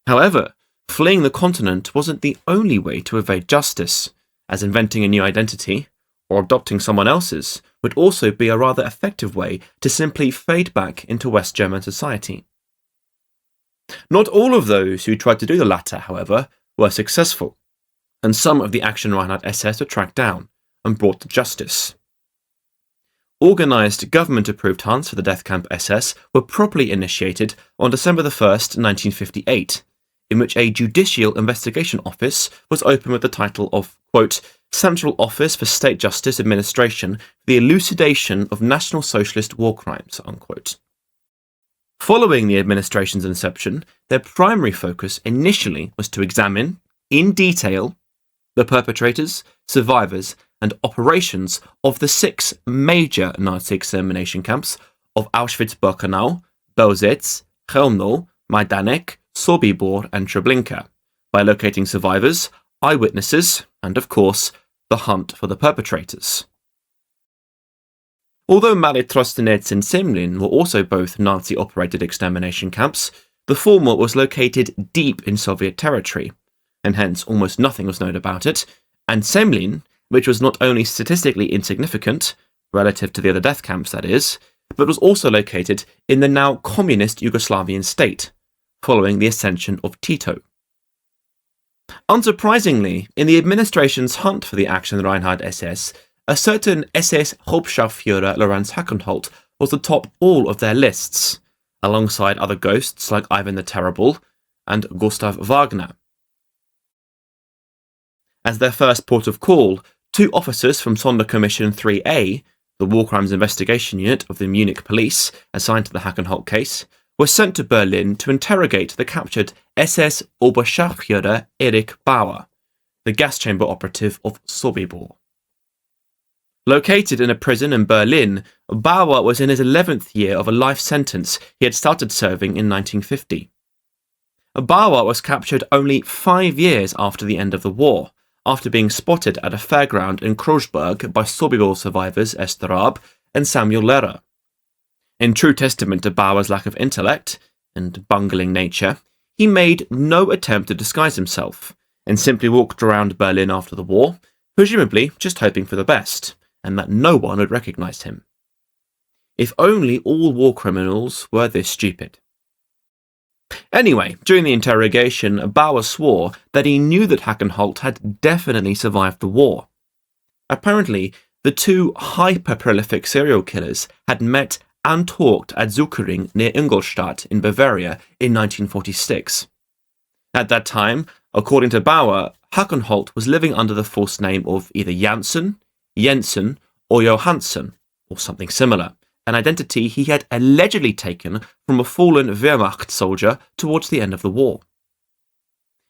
However, fleeing the continent wasn't the only way to evade justice, as inventing a new identity, or adopting someone else's, would also be a rather effective way to simply fade back into West German society. Not all of those who tried to do the latter, however, were successful, and some of the Aktion Reinhard SS were tracked down and brought to justice. Organised government-approved hunts for the death camp SS were properly initiated on December 1st, 1958, in which a judicial investigation office was opened with the title of, quote, Central Office for State Justice Administration for the Elucidation of National Socialist War Crimes, unquote. Following the administration's inception, their primary focus initially was to examine, in detail, the perpetrators, survivors, and operations of the 6 major Nazi extermination camps of Auschwitz-Birkenau, Belzec, Chelmno, Majdanek, Sobibor, and Treblinka, by locating survivors, eyewitnesses, and, of course, the hunt for the perpetrators. Although Mali Trostenetz and Semlin were also both Nazi-operated extermination camps, the former was located deep in Soviet territory, and hence almost nothing was known about it, and Semlin, which was not only statistically insignificant, relative to the other death camps that is, but was also located in the now communist Yugoslavian state, following the ascension of Tito. Unsurprisingly, in the administration's hunt for the Aktion Reinhard SS, a certain SS Hauptscharführer Lorenz Hackenholt was atop all of their lists, alongside other ghosts like Ivan the Terrible and Gustav Wagner. As their first port of call, 2 officers from Sonderkommission 3A, the War Crimes Investigation Unit of the Munich Police, assigned to the Hackenholt case, were sent to Berlin to interrogate the captured SS Oberscharführer Erich Bauer, the gas chamber operative of Sobibor. Located in a prison in Berlin, Bauer was in his 11th year of a life sentence he had started serving in 1950. Bauer was captured only 5 years after the end of the war, after being spotted at a fairground in Kreuzberg by Sobibor survivors Esther Raab and Samuel Lehrer. In true testament to Bauer's lack of intellect and bungling nature, he made no attempt to disguise himself, and simply walked around Berlin after the war, presumably just hoping for the best, and that no one would recognise him. If only all war criminals were this stupid. Anyway, during the interrogation, Bauer swore that he knew that Hackenholt had definitely survived the war. Apparently, the 2 hyper-prolific serial killers had met and talked at Zuckering near Ingolstadt in Bavaria in 1946. At that time, according to Bauer, Hackenholt was living under the false name of either Janssen, Jensen, or Johansson, or something similar, an identity he had allegedly taken from a fallen Wehrmacht soldier towards the end of the war.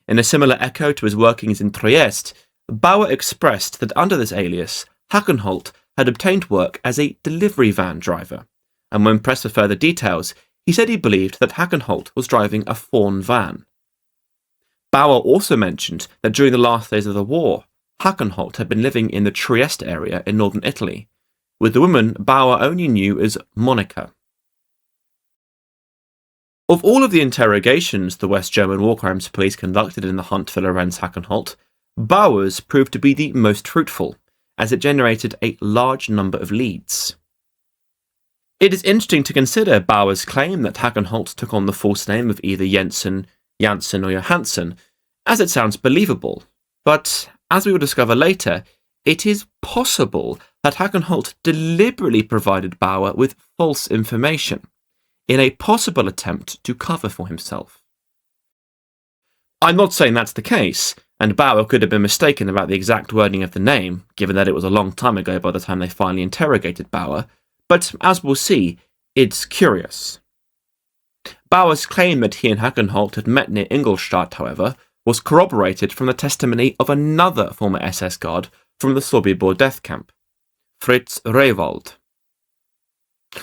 In a similar echo to his workings in Trieste, Bauer expressed that under this alias, Hackenholt had obtained work as a delivery van driver, and when pressed for further details, he said he believed that Hackenholt was driving a fawn van. Bauer also mentioned that during the last days of the war, Hackenholt had been living in the Trieste area in northern Italy, with the woman Bauer only knew as Monica. Of all of the interrogations the West German War Crimes Police conducted in the hunt for Lorenz Hackenholt, Bauer's proved to be the most fruitful, as it generated a large number of leads. It is interesting to consider Bauer's claim that Hackenholt took on the false name of either Jensen, Janssen, or Johansson, as it sounds believable, but as we will discover later, it is possible that Hackenholt deliberately provided Bauer with false information, in a possible attempt to cover for himself. I'm not saying that's the case, and Bauer could have been mistaken about the exact wording of the name, given that it was a long time ago by the time they finally interrogated Bauer, but as we'll see, it's curious. Bauer's claim that he and Hackenholt had met near Ingolstadt, however, was corroborated from the testimony of another former SS guard from the Sobibor death camp, Fritz Rehwald.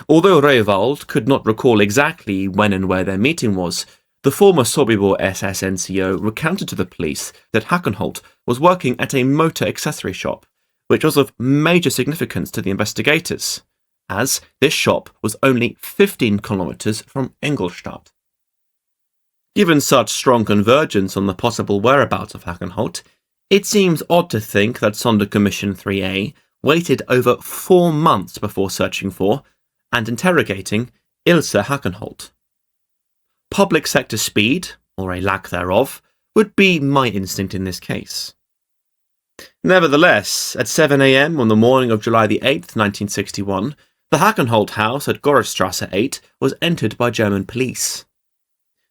Although Rehwald could not recall exactly when and where their meeting was, the former Sobibor SS NCO recounted to the police that Hackenholt was working at a motor accessory shop, which was of major significance to the investigators, as this shop was only 15 kilometres from Ingolstadt. Given such strong convergence on the possible whereabouts of Hackenholt, it seems odd to think that Sonderkommission 3A waited over 4 months before searching for and interrogating Ilse Hackenholt. Public sector speed, or a lack thereof, would be my instinct in this case. Nevertheless, at 7 a.m. on the morning of July the 8th, 1961, the Hackenholt house at Gorrestrasse 8 was entered by German police.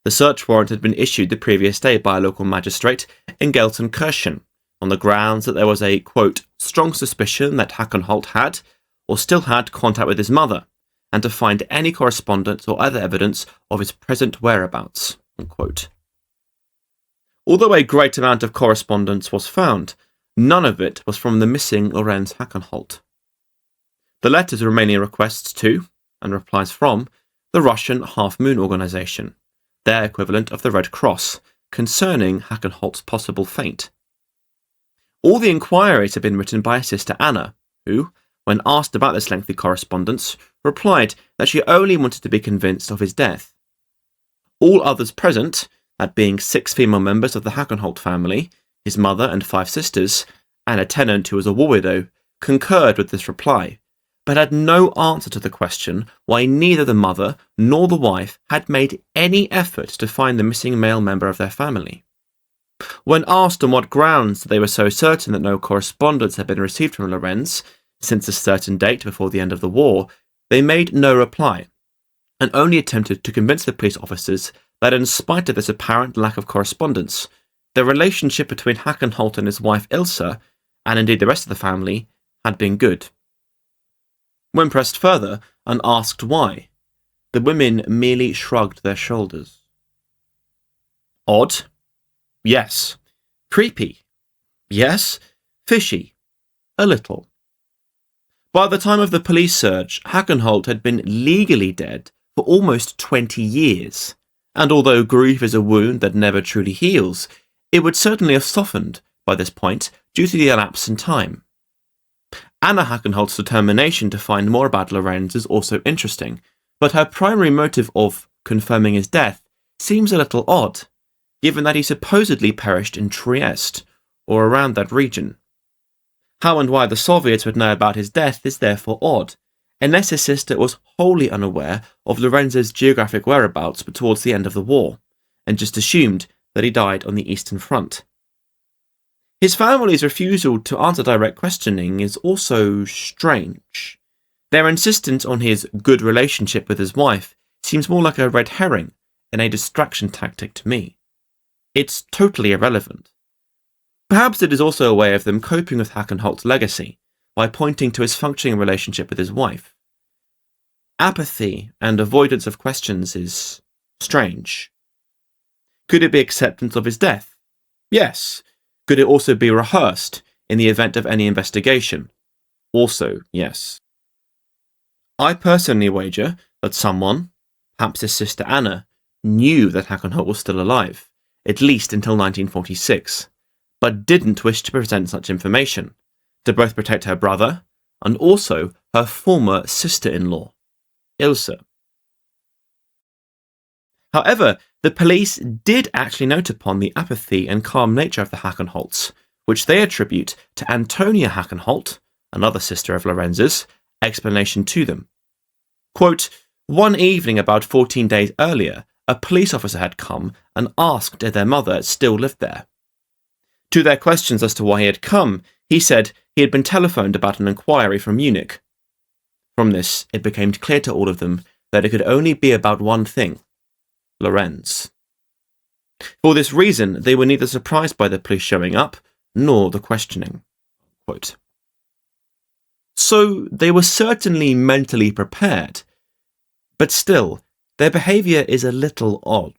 The search warrant had been issued the previous day by a local magistrate in Gelsenkirchen, on the grounds that there was a, quote, strong suspicion that Hackenholt had, or still had, contact with his mother, and to find any correspondence or other evidence of his present whereabouts, unquote. Although a great amount of correspondence was found, none of it was from the missing Lorenz Hackenholt. The letters were mainly requests to, and replies from, the Russian Half Moon Organization, their equivalent of the Red Cross, concerning Hackenholt's possible fate. All the inquiries had been written by his sister Anna, who, when asked about this lengthy correspondence, replied that she only wanted to be convinced of his death. All others present, that being 6 female members of the Hackenholt family, his mother and 5 sisters, and a tenant who was a war widow, concurred with this reply, but had no answer to the question why neither the mother nor the wife had made any effort to find the missing male member of their family. When asked on what grounds they were so certain that no correspondence had been received from Lorenz since a certain date before the end of the war, they made no reply, and only attempted to convince the police officers that in spite of this apparent lack of correspondence, the relationship between Hackenholt and his wife Ilse, and indeed the rest of the family, had been good. When pressed further and asked why, the women merely shrugged their shoulders. Odd? Yes. Creepy? Yes. Fishy? A little. By the time of the police search, Hackenholt had been legally dead for almost 20 years, and although grief is a wound that never truly heals, it would certainly have softened by this point due to the elapse in time. Anna Hackenholt's determination to find more about Lorenz is also interesting, but her primary motive of confirming his death seems a little odd, given that he supposedly perished in Trieste, or around that region. How and why the Soviets would know about his death is therefore odd, unless his sister was wholly unaware of Lorenz's geographic whereabouts but towards the end of the war, and just assumed that he died on the Eastern Front. His family's refusal to answer direct questioning is also strange. Their insistence on his good relationship with his wife seems more like a red herring and a distraction tactic to me. It's totally irrelevant. Perhaps it is also a way of them coping with Hackenholt's legacy by pointing to his functioning relationship with his wife. Apathy and avoidance of questions is strange. Could it be acceptance of his death? Yes. Could it also be rehearsed in the event of any investigation? Also, yes. I personally wager that someone, perhaps his sister Anna, knew that Hackenholt was still alive, at least until 1946, but didn't wish to present such information, to both protect her brother and also her former sister-in-law, Ilse. However, the police did actually note upon the apathy and calm nature of the Hackenholts, which they attribute to Antonia Hackenholt, another sister of Lorenz's, explanation to them. Quote, one evening about 14 days earlier, a police officer had come and asked if their mother still lived there. To their questions as to why he had come, he said he had been telephoned about an inquiry from Munich. From this, it became clear to all of them that it could only be about one thing: Lorenz. For this reason, they were neither surprised by the police showing up, nor the questioning. Quote. So they were certainly mentally prepared, but still, their behaviour is a little odd.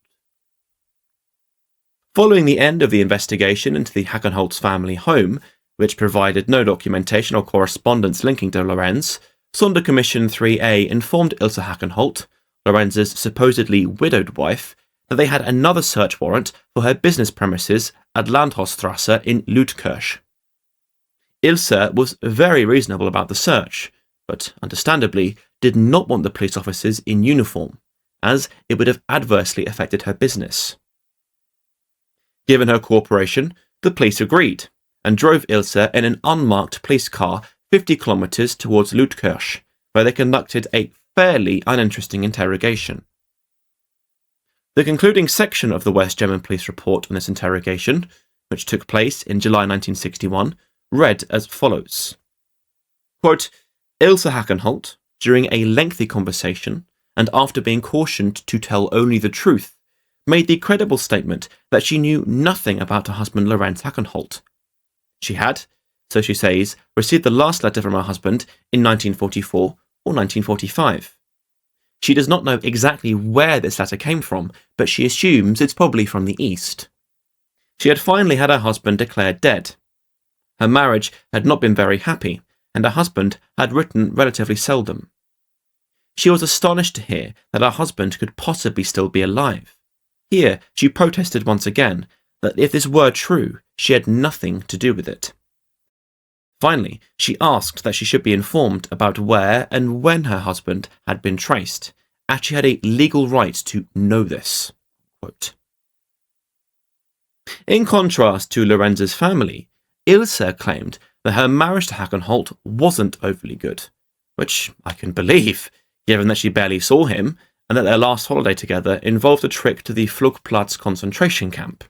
Following the end of the investigation into the Hackenholt's family home, which provided no documentation or correspondence linking to Lorenz, Sonderkommission 3A informed Ilse Hackenholt, Lorenz's supposedly widowed wife, that they had another search warrant for her business premises at Landhofstrasse in Lutkirch. Ilse was very reasonable about the search, but understandably did not want the police officers in uniform, as it would have adversely affected her business. Given her cooperation, the police agreed, and drove Ilse in an unmarked police car 50 kilometres towards Lutkirch, where they conducted a fairly uninteresting interrogation. The concluding section of the West German police report on this interrogation, which took place in July 1961, read as follows. Quote, Ilse Hackenholt, during a lengthy conversation, and after being cautioned to tell only the truth, made the credible statement that she knew nothing about her husband Lorenz Hackenholt. She had, so she says, received the last letter from her husband in 1944 or 1945. She does not know exactly where this letter came from, but she assumes it's probably from the East. She had finally had her husband declared dead. Her marriage had not been very happy, and her husband had written relatively seldom. She was astonished to hear that her husband could possibly still be alive. Here she protested once again that if this were true, she had nothing to do with it. Finally, she asked that she should be informed about where and when her husband had been traced, as she had a legal right to know this. Quote. In contrast to Lorenz's family, Ilse claimed that her marriage to Hackenholt wasn't overly good, which I can believe, given that she barely saw him and that their last holiday together involved a trip to the Flugplatz concentration camp.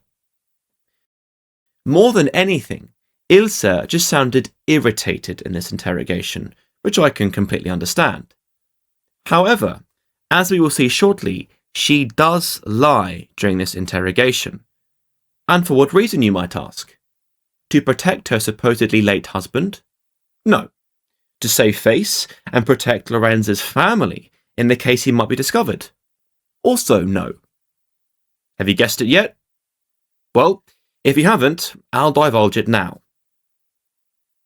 More than anything, Ilse just sounded irritated in this interrogation, which I can completely understand. However, as we will see shortly, she does lie during this interrogation. And for what reason, you might ask? To protect her supposedly late husband? No. To save face and protect Lorenz's family in the case he might be discovered? Also no. Have you guessed it yet? Well, if you haven't, I'll divulge it now.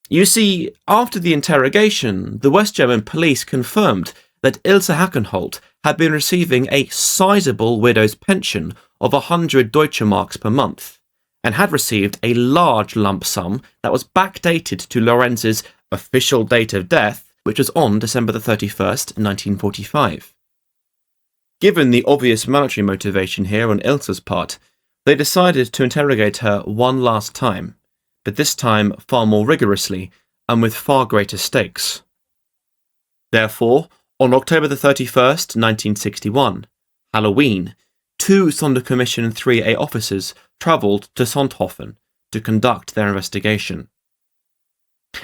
You see, after the interrogation, the West German police confirmed that Ilse Hackenholt had been receiving a sizable widow's pension of 100 Deutsche Marks per month, and had received a large lump sum that was backdated to Lorenz's official date of death, which was on December 31st, 1945. Given the obvious monetary motivation here on Ilse's part, they decided to interrogate her one last time, but this time far more rigorously and with far greater stakes. Therefore, on October 31st, 1961, Halloween, 2 Sonderkommission 3A officers travelled to Sonthofen to conduct their investigation.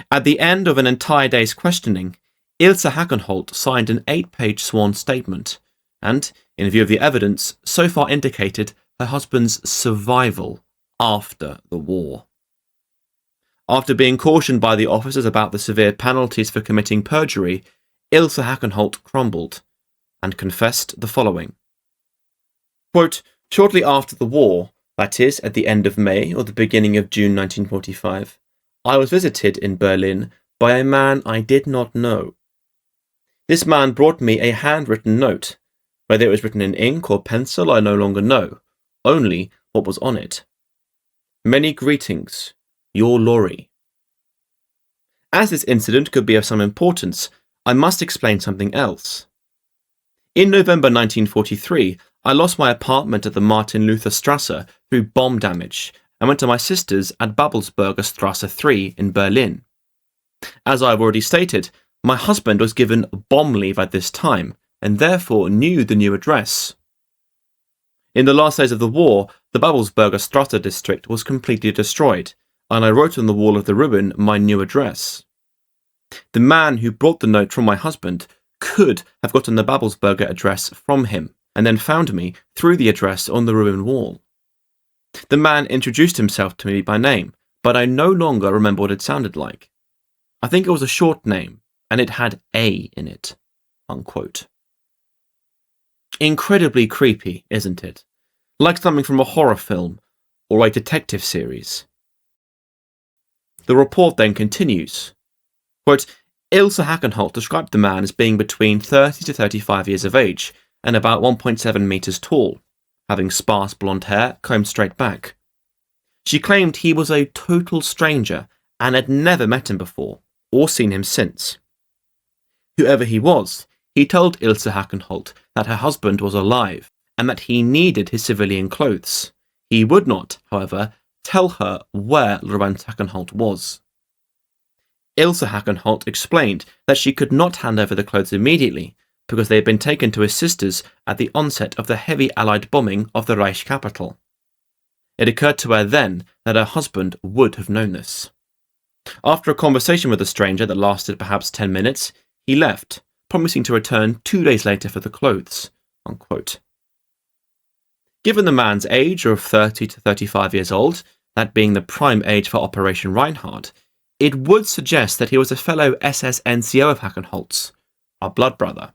At the end of an entire day's questioning, Ilse Hackenholt signed an 8-page sworn statement and, in view of the evidence, so far indicated her husband's survival after the war. After being cautioned by the officers about the severe penalties for committing perjury, Ilse Hackenholt crumbled and confessed the following. Quote, shortly after the war, that is, at the end of May or the beginning of June 1945, I was visited in Berlin by a man I did not know. This man brought me a handwritten note. Whether it was written in ink or pencil I no longer know, only what was on it. Many greetings, your Laurie. As this incident could be of some importance, I must explain something else. In November 1943, I lost my apartment at the Martin Luther Strasse through bomb damage and went to my sister's at Babelsberger Strasse 3 in Berlin. As I have already stated, my husband was given bomb leave at this time and therefore knew the new address. In the last days of the war, the Babelsberger Strasse district was completely destroyed, and I wrote on the wall of the ruin my new address. The man who brought the note from my husband could have gotten the Babelsberger address from him, and then found me through the address on the ruin wall. The man introduced himself to me by name, but I no longer remember what it sounded like. I think it was a short name, and it had A in it. Unquote. Incredibly creepy, isn't it? Like something from a horror film or a detective series. The report then continues. Quote, Ilse Hackenholt described the man as being between 30 to 35 years of age and about 1.7 meters tall, having sparse blonde hair combed straight back. She claimed he was a total stranger and had never met him before, or seen him since. Whoever he was, he told Ilse Hackenholt that her husband was alive, and that he needed his civilian clothes. He would not, however, tell her where Lorenz Hackenholt was. Ilse Hackenholt explained that she could not hand over the clothes immediately, because they had been taken to his sisters at the onset of the heavy Allied bombing of the Reich capital. It occurred to her then that her husband would have known this. After a conversation with the stranger that lasted perhaps 10 minutes, he left, promising to return 2 days later for the clothes. Unquote. Given the man's age of 30 to 35 years old, that being the prime age for Operation Reinhard, it would suggest that he was a fellow SS NCO of Hackenholt's, a blood brother.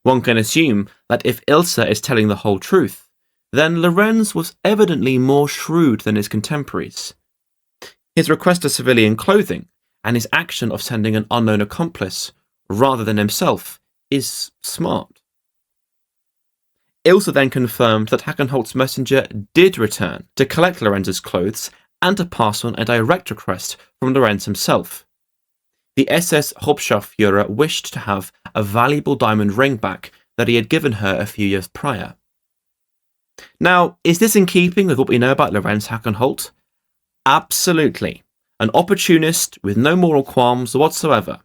One can assume that if Ilse is telling the whole truth, then Lorenz was evidently more shrewd than his contemporaries. His request of civilian clothing and his action of sending an unknown accomplice rather than himself is smart. Ilse then confirmed that Hackenholt's messenger did return to collect Lorenz's clothes and to pass on a direct request from Lorenz himself. The SS Hauptscharführer wished to have a valuable diamond ring back that he had given her a few years prior. Now, is this in keeping with what we know about Lorenz Hackenholt? Absolutely. An opportunist with no moral qualms whatsoever,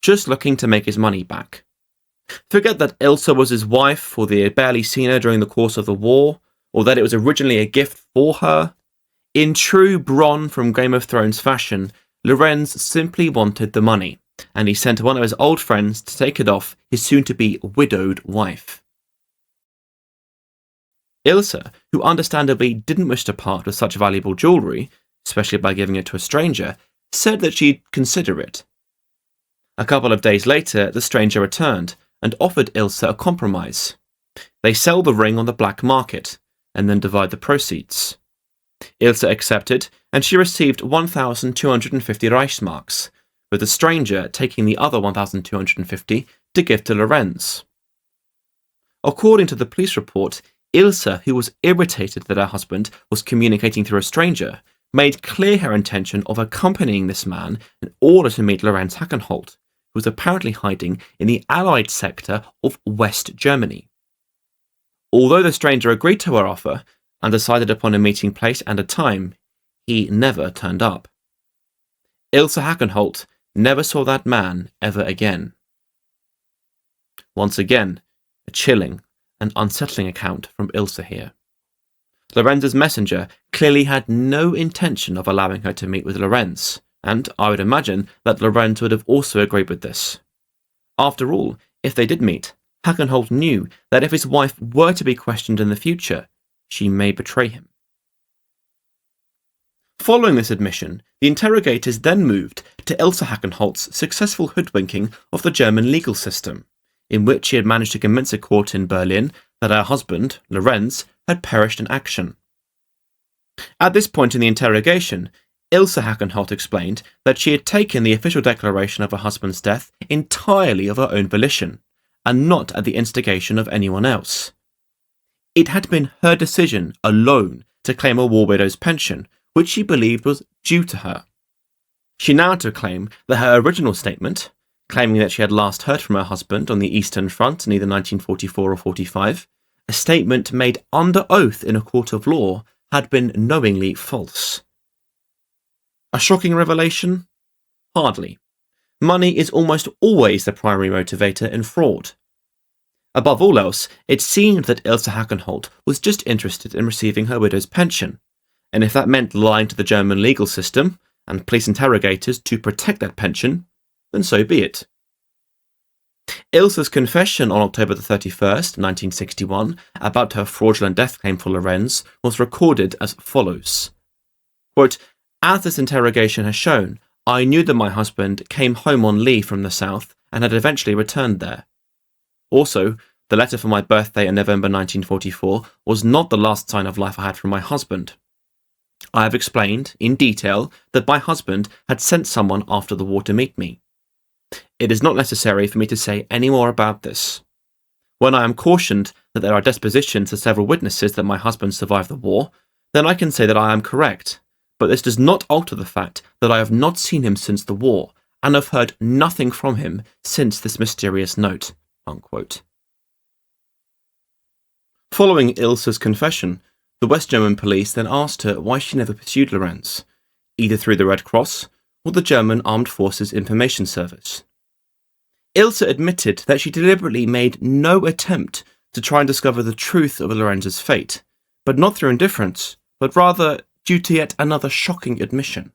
just looking to make his money back. Forget that Ilse was his wife, or they had barely seen her during the course of the war, or that it was originally a gift for her. In true Bronn from Game of Thrones fashion, Lorenz simply wanted the money, and he sent one of his old friends to take it off his soon-to-be widowed wife. Ilse, who understandably didn't wish to part with such valuable jewellery, especially by giving it to a stranger, said that she'd consider it. A couple of days later, the stranger returned and offered Ilse a compromise. They sell the ring on the black market, and then divide the proceeds. Ilse accepted, and she received 1,250 Reichsmarks, with the stranger taking the other 1,250 to give to Lorenz. According to the police report, Ilse, who was irritated that her husband was communicating through a stranger, made clear her intention of accompanying this man in order to meet Lorenz Hackenholt, who was apparently hiding in the Allied sector of West Germany. Although the stranger agreed to her offer and decided upon a meeting place and a time, he never turned up. Ilse Hackenholt never saw that man ever again. Once again, a chilling and unsettling account from Ilse here. Lorenz's messenger clearly had no intention of allowing her to meet with Lorenz, and I would imagine that Lorenz would have also agreed with this. After all, if they did meet, Hackenholt knew that if his wife were to be questioned in the future, she may betray him. Following this admission, the interrogators then moved to Ilse Hackenholt's successful hoodwinking of the German legal system, in which she had managed to convince a court in Berlin that her husband, Lorenz, had perished in action. At this point in the interrogation, Ilse Hackenholt explained that she had taken the official declaration of her husband's death entirely of her own volition, and not at the instigation of anyone else. It had been her decision alone to claim a war widow's pension, which she believed was due to her. She now took claim that her original statement, claiming that she had last heard from her husband on the Eastern Front in either 1944 or 45, a statement made under oath in a court of law, had been knowingly false. A shocking revelation? Hardly. Money is almost always the primary motivator in fraud. Above all else, it seemed that Ilse Hackenholt was just interested in receiving her widow's pension, and if that meant lying to the German legal system and police interrogators to protect that pension, then so be it. Ilse's confession on October 31st, 1961, about her fraudulent death claim for Lorenz was recorded as follows. Quote, "As this interrogation has shown, I knew that my husband came home on leave from the south and had eventually returned there. Also, the letter for my birthday in November 1944 was not the last sign of life I had from my husband. I have explained, in detail, that my husband had sent someone after the war to meet me. It is not necessary for me to say any more about this. When I am cautioned that there are depositions of several witnesses that my husband survived the war, then I can say that I am correct, but this does not alter the fact that I have not seen him since the war, and have heard nothing from him since this mysterious note." Unquote. Following Ilse's confession, the West German police then asked her why she never pursued Lorenz, either through the Red Cross or the German Armed Forces Information Service. Ilse admitted that she deliberately made no attempt to try and discover the truth of Lorenz's fate, but not through indifference, but rather due to yet another shocking admission.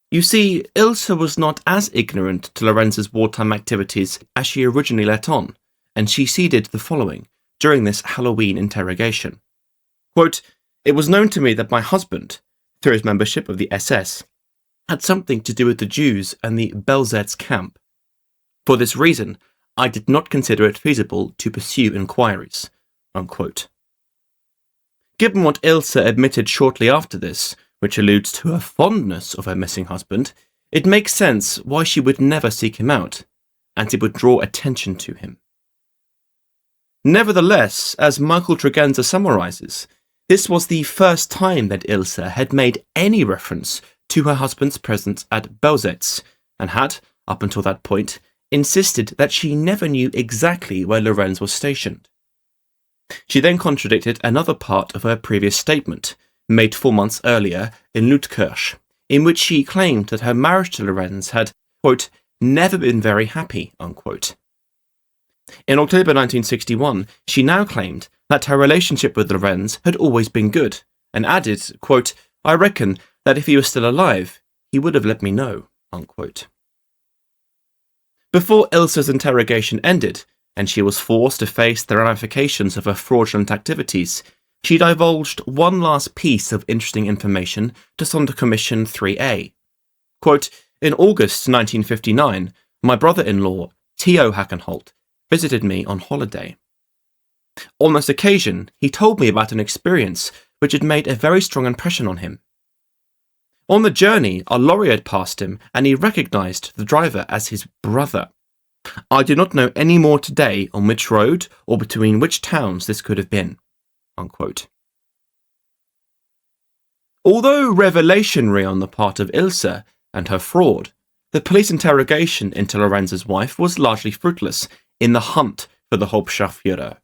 You see, Ilse was not as ignorant to Lorenz's wartime activities as she originally let on, and she ceded the following during this Halloween interrogation. Quote, "It was known to me that my husband, through his membership of the SS, had something to do with the Jews and the Belzec camp. For this reason, I did not consider it feasible to pursue inquiries." Unquote. Given what Ilse admitted shortly after this, which alludes to her fondness of her missing husband, it makes sense why she would never seek him out, and it would draw attention to him. Nevertheless, as Michael Tregenza summarises, this was the first time that Ilse had made any reference to her husband's presence at Belzec, and had, up until that point, insisted that she never knew exactly where Lorenz was stationed. She then contradicted another part of her previous statement, made 4 months earlier in Lutkirch, in which she claimed that her marriage to Lorenz had, quote, "never been very happy," unquote. In October 1961, she now claimed that her relationship with Lorenz had always been good, and added, quote, "I reckon that if he was still alive, he would have let me know," unquote. Before Ilse's interrogation ended, and she was forced to face the ramifications of her fraudulent activities, she divulged one last piece of interesting information to Sonderkommission 3A. Quote, "In August 1959, my brother-in-law, Theo Hackenholt, visited me on holiday. On this occasion, he told me about an experience which had made a very strong impression on him. On the journey, a lorry had passed him, and he recognised the driver as his brother. I do not know any more today on which road or between which towns this could have been." Unquote. Although revelationary on the part of Ilse and her fraud, the police interrogation into Lorenz's wife was largely fruitless in the hunt for the Hauptscharführer.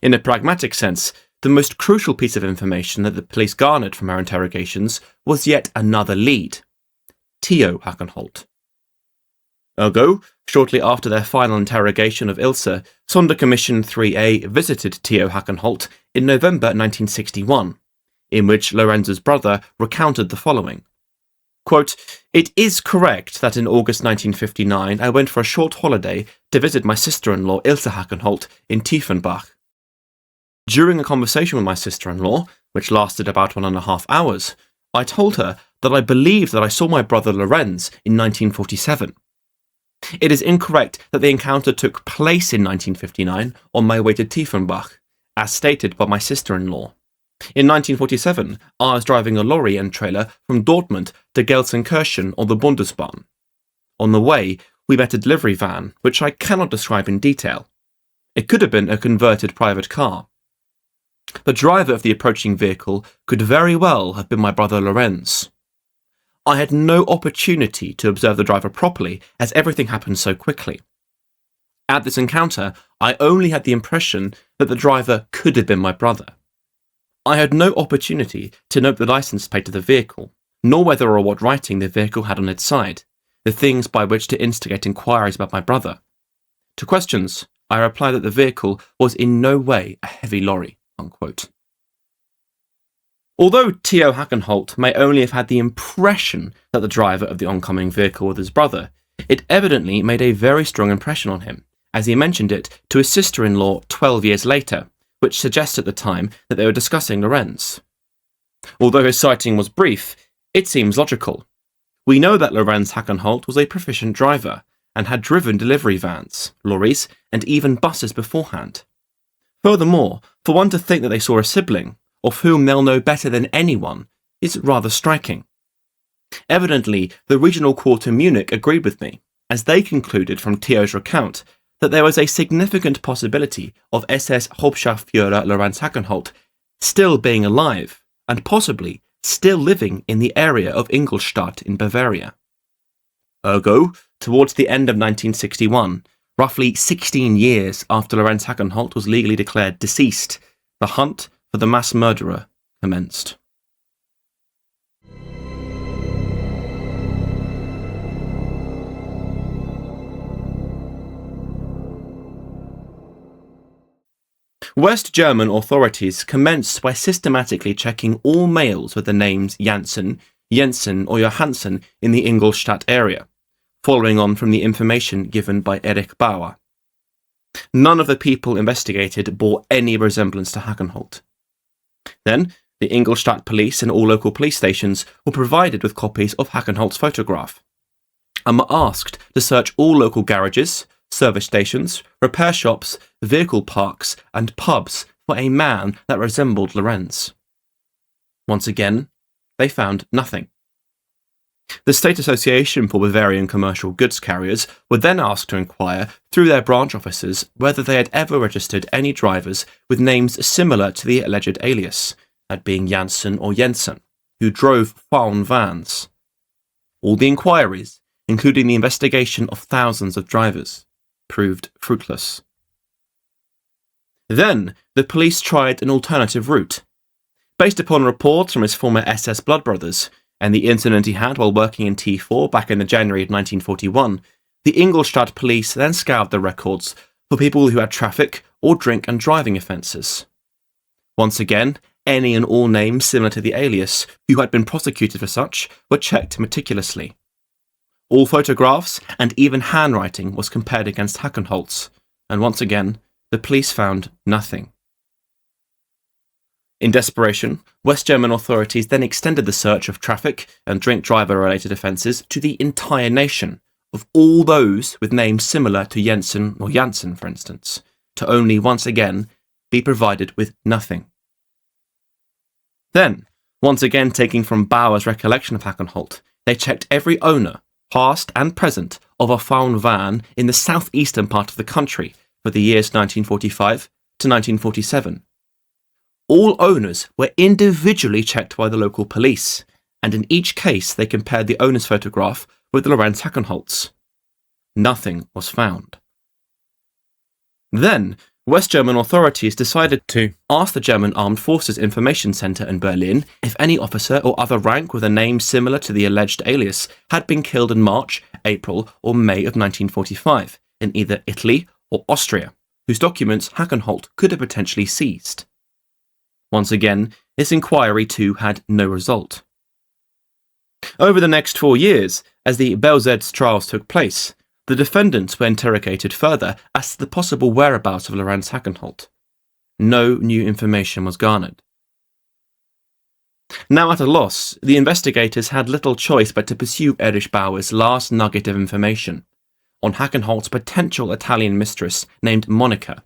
In a pragmatic sense, the most crucial piece of information that the police garnered from her interrogations was yet another lead: Theo Hackenholt. Ergo, shortly after their final interrogation of Ilse, Sonderkommission 3A visited Theo Hackenholt in November 1961, in which Lorenz's brother recounted the following. Quote, "It is correct that in August 1959 I went for a short holiday to visit my sister-in-law Ilse Hackenholt in Tiefenbach. During a conversation with my sister-in-law, which lasted about 1.5 hours, I told her that I believed that I saw my brother Lorenz in 1947. It is incorrect that the encounter took place in 1959 on my way to Tiefenbach, as stated by my sister-in-law. In 1947, I was driving a lorry and trailer from Dortmund to Gelsenkirchen on the Bundesbahn. On the way, we met a delivery van, which I cannot describe in detail. It could have been a converted private car. The driver of the approaching vehicle could very well have been my brother Lorenz. I had no opportunity to observe the driver properly, as everything happened so quickly. At this encounter, I only had the impression that the driver could have been my brother. I had no opportunity to note the license plate of the vehicle, nor whether or what writing the vehicle had on its side, the things by which to instigate inquiries about my brother. To questions, I replied that the vehicle was in no way a heavy lorry." Unquote. Although Theo Hackenholt may only have had the impression that the driver of the oncoming vehicle was his brother, it evidently made a very strong impression on him, as he mentioned it to his sister-in-law 12 years later, which suggests at the time that they were discussing Lorenz. Although his sighting was brief, it seems logical. We know that Lorenz Hackenholt was a proficient driver, and had driven delivery vans, lorries, and even buses beforehand. Furthermore, for one to think that they saw a sibling, of whom they'll know better than anyone, is rather striking. Evidently, the regional court in Munich agreed with me, as they concluded from Theo's recount that there was a significant possibility of SS Hauptscharführer Lorenz Hackenholt still being alive, and possibly still living in the area of Ingolstadt in Bavaria. Ergo, towards the end of 1961, roughly 16 years after Lorenz Hackenholt was legally declared deceased, the hunt for the mass murderer commenced. West German authorities commenced by systematically checking all males with the names Janssen, Jensen or Johansson in the Ingolstadt area, following on from the information given by Erich Bauer. None of the people investigated bore any resemblance to Hackenholt. Then, the Ingolstadt police and all local police stations were provided with copies of Hackenholt's photograph, and were asked to search all local garages, service stations, repair shops, vehicle parks, and pubs for a man that resembled Lorenz. Once again, they found nothing. The State Association for Bavarian Commercial Goods Carriers were then asked to inquire through their branch officers whether they had ever registered any drivers with names similar to the alleged alias, that being Janssen or Jensen, who drove foreign vans. All the inquiries, including the investigation of thousands of drivers, proved fruitless. Then, the police tried an alternative route. Based upon reports from his former SS blood brothers, and the incident he had while working in T4 back in the January of 1941, the Ingolstadt police then scoured the records for people who had traffic or drink and driving offences. Once again, any and all names similar to the alias, who had been prosecuted for such, were checked meticulously. All photographs and even handwriting was compared against Hackenholt's, and once again, the police found nothing. In desperation, West German authorities then extended the search of traffic and drink driver-related offences to the entire nation, of all those with names similar to Jensen or Janssen, for instance, to only once again be provided with nothing. Then, once again taking from Bauer's recollection of Hackenholt, they checked every owner, past and present, of a found van in the southeastern part of the country for the years 1945 to 1947. All owners were individually checked by the local police, and in each case they compared the owner's photograph with Lorenz Hackenholt's. Nothing was found. Then, West German authorities decided to ask the German Armed Forces Information Center in Berlin if any officer or other rank with a name similar to the alleged alias had been killed in March, April, or May of 1945 in either Italy or Austria, whose documents Hackenholt could have potentially seized. Once again, this inquiry too had no result. Over the next 4 years, as the Belzec trials took place, the defendants were interrogated further as to the possible whereabouts of Lorenz Hackenholt. No new information was garnered. Now at a loss, the investigators had little choice but to pursue Erich Bauer's last nugget of information on Hackenholt's potential Italian mistress named Monica.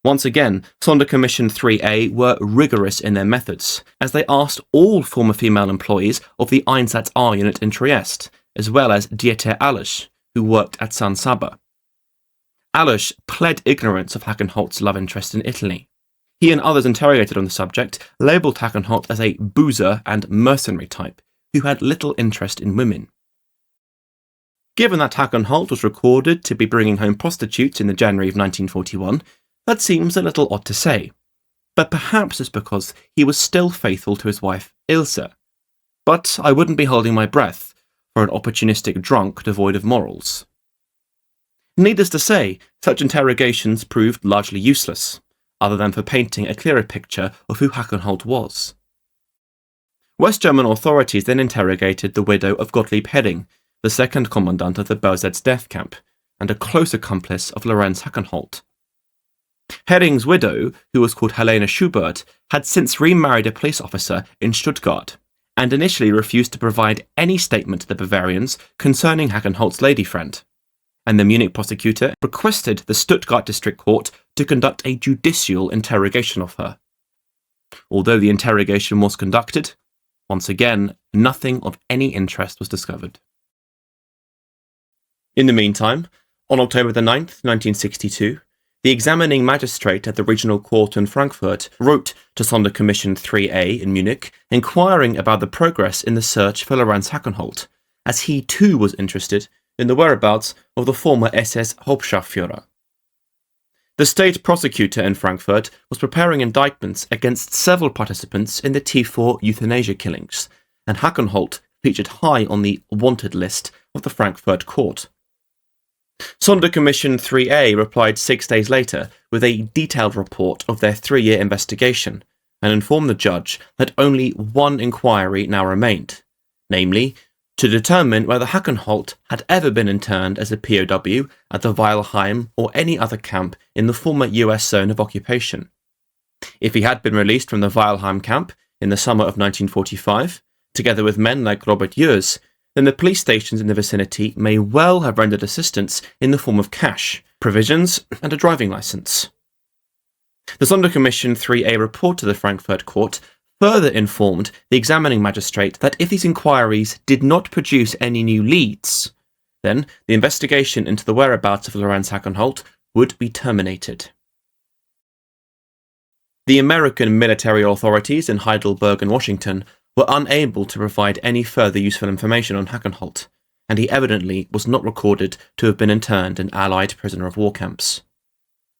Once again, Sonderkommission 3A were rigorous in their methods, as they asked all former female employees of the Einsatz R unit in Trieste, as well as Dieter Allisch, who worked at San Sabba. Allisch pled ignorance of Hackenholt's love interest in Italy. He and others interrogated on the subject labelled Hackenholt as a boozer and mercenary type, who had little interest in women. Given that Hackenholt was recorded to be bringing home prostitutes in the January of 1941, that seems a little odd to say, but perhaps it's because he was still faithful to his wife Ilse. But I wouldn't be holding my breath for an opportunistic drunk devoid of morals. Needless to say, such interrogations proved largely useless, other than for painting a clearer picture of who Hackenholt was. West German authorities then interrogated the widow of Gottlieb Hering, the second commandant of the Belzec death camp, and a close accomplice of Lorenz Hackenholt. Hering's widow, who was called Helena Schubert, had since remarried a police officer in Stuttgart, and initially refused to provide any statement to the Bavarians concerning Hackenholt's lady friend, and the Munich prosecutor requested the Stuttgart district court to conduct a judicial interrogation of her. Although the interrogation was conducted, once again, nothing of any interest was discovered. In the meantime, on October the 9th, 1962, The examining magistrate at the regional court in Frankfurt wrote to Sonderkommission 3A in Munich, inquiring about the progress in the search for Lorenz Hackenholt, as he too was interested in the whereabouts of the former SS Hauptscharführer. The state prosecutor in Frankfurt was preparing indictments against several participants in the T4 euthanasia killings, and Hackenholt featured high on the wanted list of the Frankfurt court. Sonderkommission 3A replied 6 days later with a detailed report of their 3-year investigation and informed the judge that only one inquiry now remained, namely, to determine whether Hackenholt had ever been interned as a POW at the Weilheim or any other camp in the former US zone of occupation. If he had been released from the Weilheim camp in the summer of 1945, together with men like Robert Jurs, then the police stations in the vicinity may well have rendered assistance in the form of cash, provisions, and a driving licence. The Sonderkommission 3A report to the Frankfurt court further informed the examining magistrate that if these inquiries did not produce any new leads, then the investigation into the whereabouts of Lorenz Hackenholt would be terminated. The American military authorities in Heidelberg and Washington were unable to provide any further useful information on Hackenholt, and he evidently was not recorded to have been interned in Allied prisoner of war camps.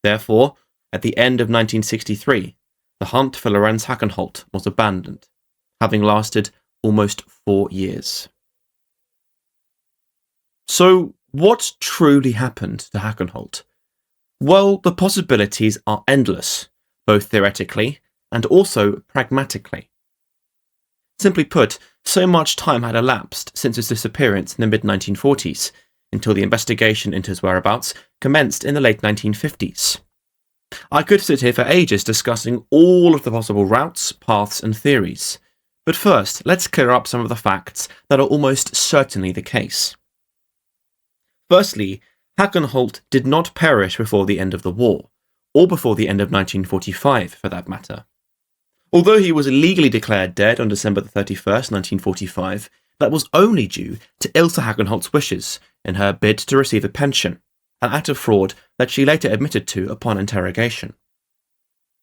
Therefore, at the end of 1963, the hunt for Lorenz Hackenholt was abandoned, having lasted almost 4 years. So, what truly happened to Hackenholt? Well, the possibilities are endless, both theoretically and also pragmatically. Simply put, so much time had elapsed since his disappearance in the mid-1940s, until the investigation into his whereabouts commenced in the late 1950s. I could sit here for ages discussing all of the possible routes, paths, and theories, but first, let's clear up some of the facts that are almost certainly the case. Firstly, Hackenholt did not perish before the end of the war, or before the end of 1945 for that matter. Although he was legally declared dead on December 31st, 1945, that was only due to Ilse Hackenholt's wishes in her bid to receive a pension, an act of fraud that she later admitted to upon interrogation.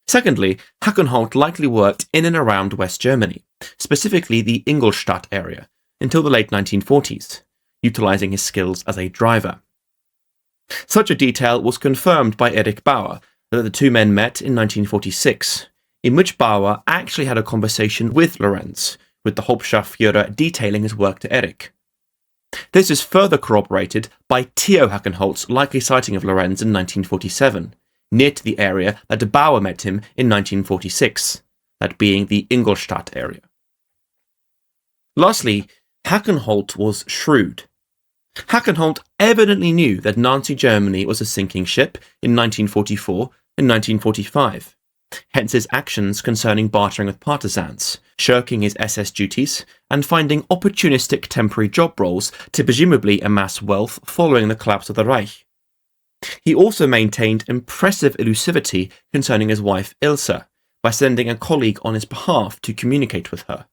Secondly, Hackenholt likely worked in and around West Germany, specifically the Ingolstadt area, until the late 1940s, utilising his skills as a driver. Such a detail was confirmed by Erich Bauer that the two men met in 1946, in which Bauer actually had a conversation with Lorenz, with the Hauptscharführer detailing his work to Erich. This is further corroborated by Theo Hackenholt's likely sighting of Lorenz in 1947, near to the area that Bauer met him in 1946, that being the Ingolstadt area. Lastly, Hackenholt was shrewd. Hackenholt evidently knew that Nazi Germany was a sinking ship in 1944 and 1945. Hence his actions concerning bartering with partisans, shirking his SS duties, and finding opportunistic temporary job roles to presumably amass wealth following the collapse of the Reich. He also maintained impressive elusivity concerning his wife Ilse, by sending a colleague on his behalf to communicate with her.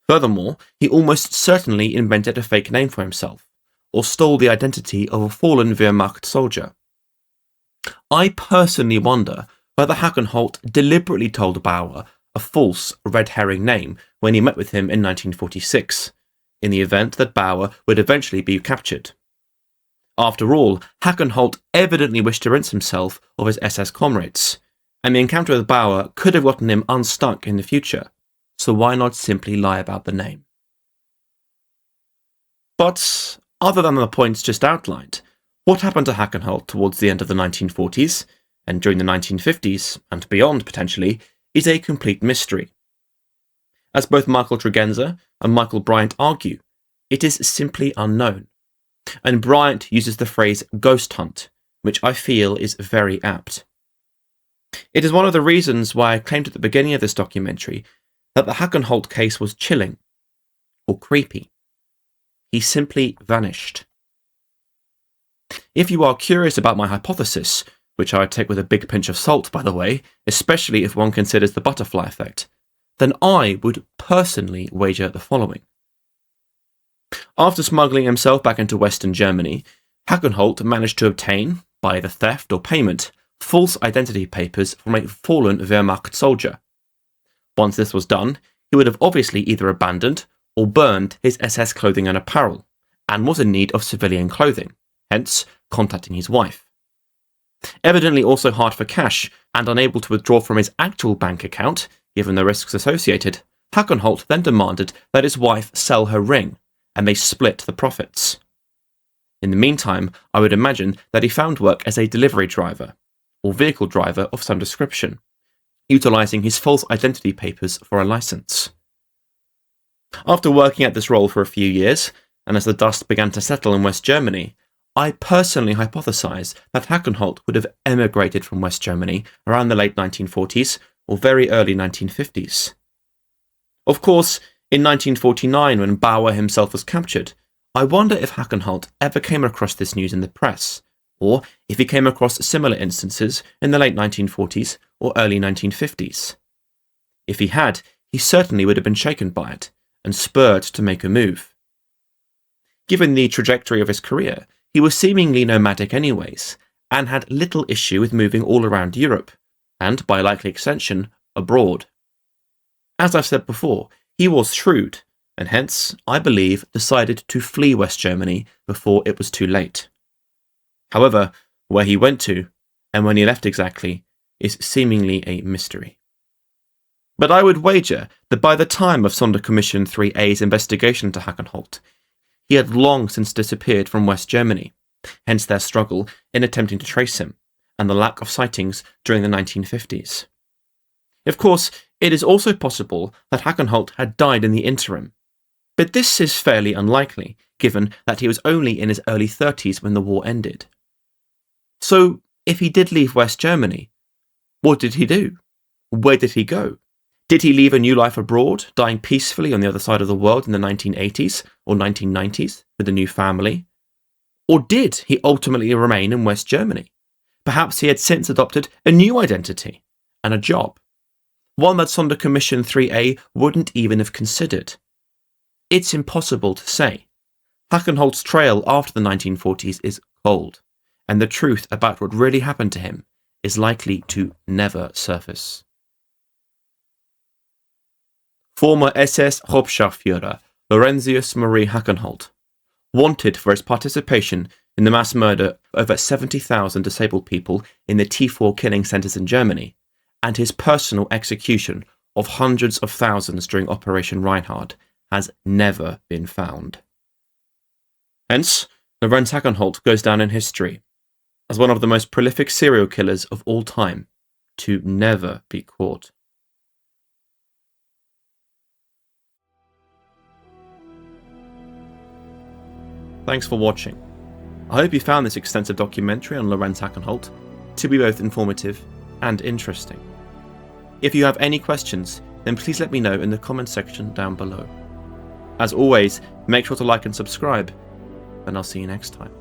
Furthermore, he almost certainly invented a fake name for himself, or stole the identity of a fallen Wehrmacht soldier. I personally wonder whether Hackenholt deliberately told Bauer a false red herring name when he met with him in 1946, in the event that Bauer would eventually be captured. After all, Hackenholt evidently wished to rinse himself of his SS comrades, and the encounter with Bauer could have gotten him unstuck in the future, so why not simply lie about the name? But, other than the points just outlined, what happened to Hackenholt towards the end of the 1940s, and during the 1950s, and beyond potentially, is a complete mystery. As both Michael Tregenza and Michael Bryant argue, it is simply unknown. And Bryant uses the phrase ghost hunt, which I feel is very apt. It is one of the reasons why I claimed at the beginning of this documentary that the Hackenholt case was chilling, or creepy. He simply vanished. If you are curious about my hypothesis, which I take with a big pinch of salt, by the way, especially if one considers the butterfly effect, then I would personally wager the following. After smuggling himself back into Western Germany, Hackenholt managed to obtain, by either theft or payment, false identity papers from a fallen Wehrmacht soldier. Once this was done, he would have obviously either abandoned or burned his SS clothing and apparel, and was in need of civilian clothing, hence contacting his wife. Evidently also hard for cash and unable to withdraw from his actual bank account, given the risks associated, Hackenholt then demanded that his wife sell her ring, and they split the profits. In the meantime, I would imagine that he found work as a delivery driver, or vehicle driver of some description, utilising his false identity papers for a licence. After working at this role for a few years, and as the dust began to settle in West Germany, I personally hypothesise that Hackenholt would have emigrated from West Germany around the late 1940s or very early 1950s. Of course, in 1949, when Bauer himself was captured, I wonder if Hackenholt ever came across this news in the press, or if he came across similar instances in the late 1940s or early 1950s. If he had, he certainly would have been shaken by it, and spurred to make a move. Given the trajectory of his career, he was seemingly nomadic anyways, and had little issue with moving all around Europe, and by likely extension, abroad. As I've said before, he was shrewd, and hence, I believe, decided to flee West Germany before it was too late. However, where he went to, and when he left exactly, is seemingly a mystery. But I would wager that by the time of Sonderkommission 3A's investigation into Hackenholt, he had long since disappeared from West Germany, hence their struggle in attempting to trace him, and the lack of sightings during the 1950s. Of course, it is also possible that Hackenholt had died in the interim, but this is fairly unlikely, given that he was only in his early 30s when the war ended. So, if he did leave West Germany, what did he do? Where did he go? Did he leave a new life abroad, dying peacefully on the other side of the world in the 1980s or 1990s with a new family? Or did he ultimately remain in West Germany? Perhaps he had since adopted a new identity and a job, one that Sonderkommission 3A wouldn't even have considered. It's impossible to say. Hackenholt's trail after the 1940s is cold, and the truth about what really happened to him is likely to never surface. Former SS Hauptscharführer Lorenz Marie Hackenholt, wanted for his participation in the mass murder of over 70,000 disabled people in the T4 killing centres in Germany, and his personal execution of hundreds of thousands during Operation Reinhard, has never been found. Hence, Lorenz Hackenholt goes down in history as one of the most prolific serial killers of all time, to never be caught. Thanks for watching. I hope you found this extensive documentary on Lorenz Hackenholt to be both informative and interesting. If you have any questions, then please let me know in the comment section down below. As always, make sure to like and subscribe, and I'll see you next time.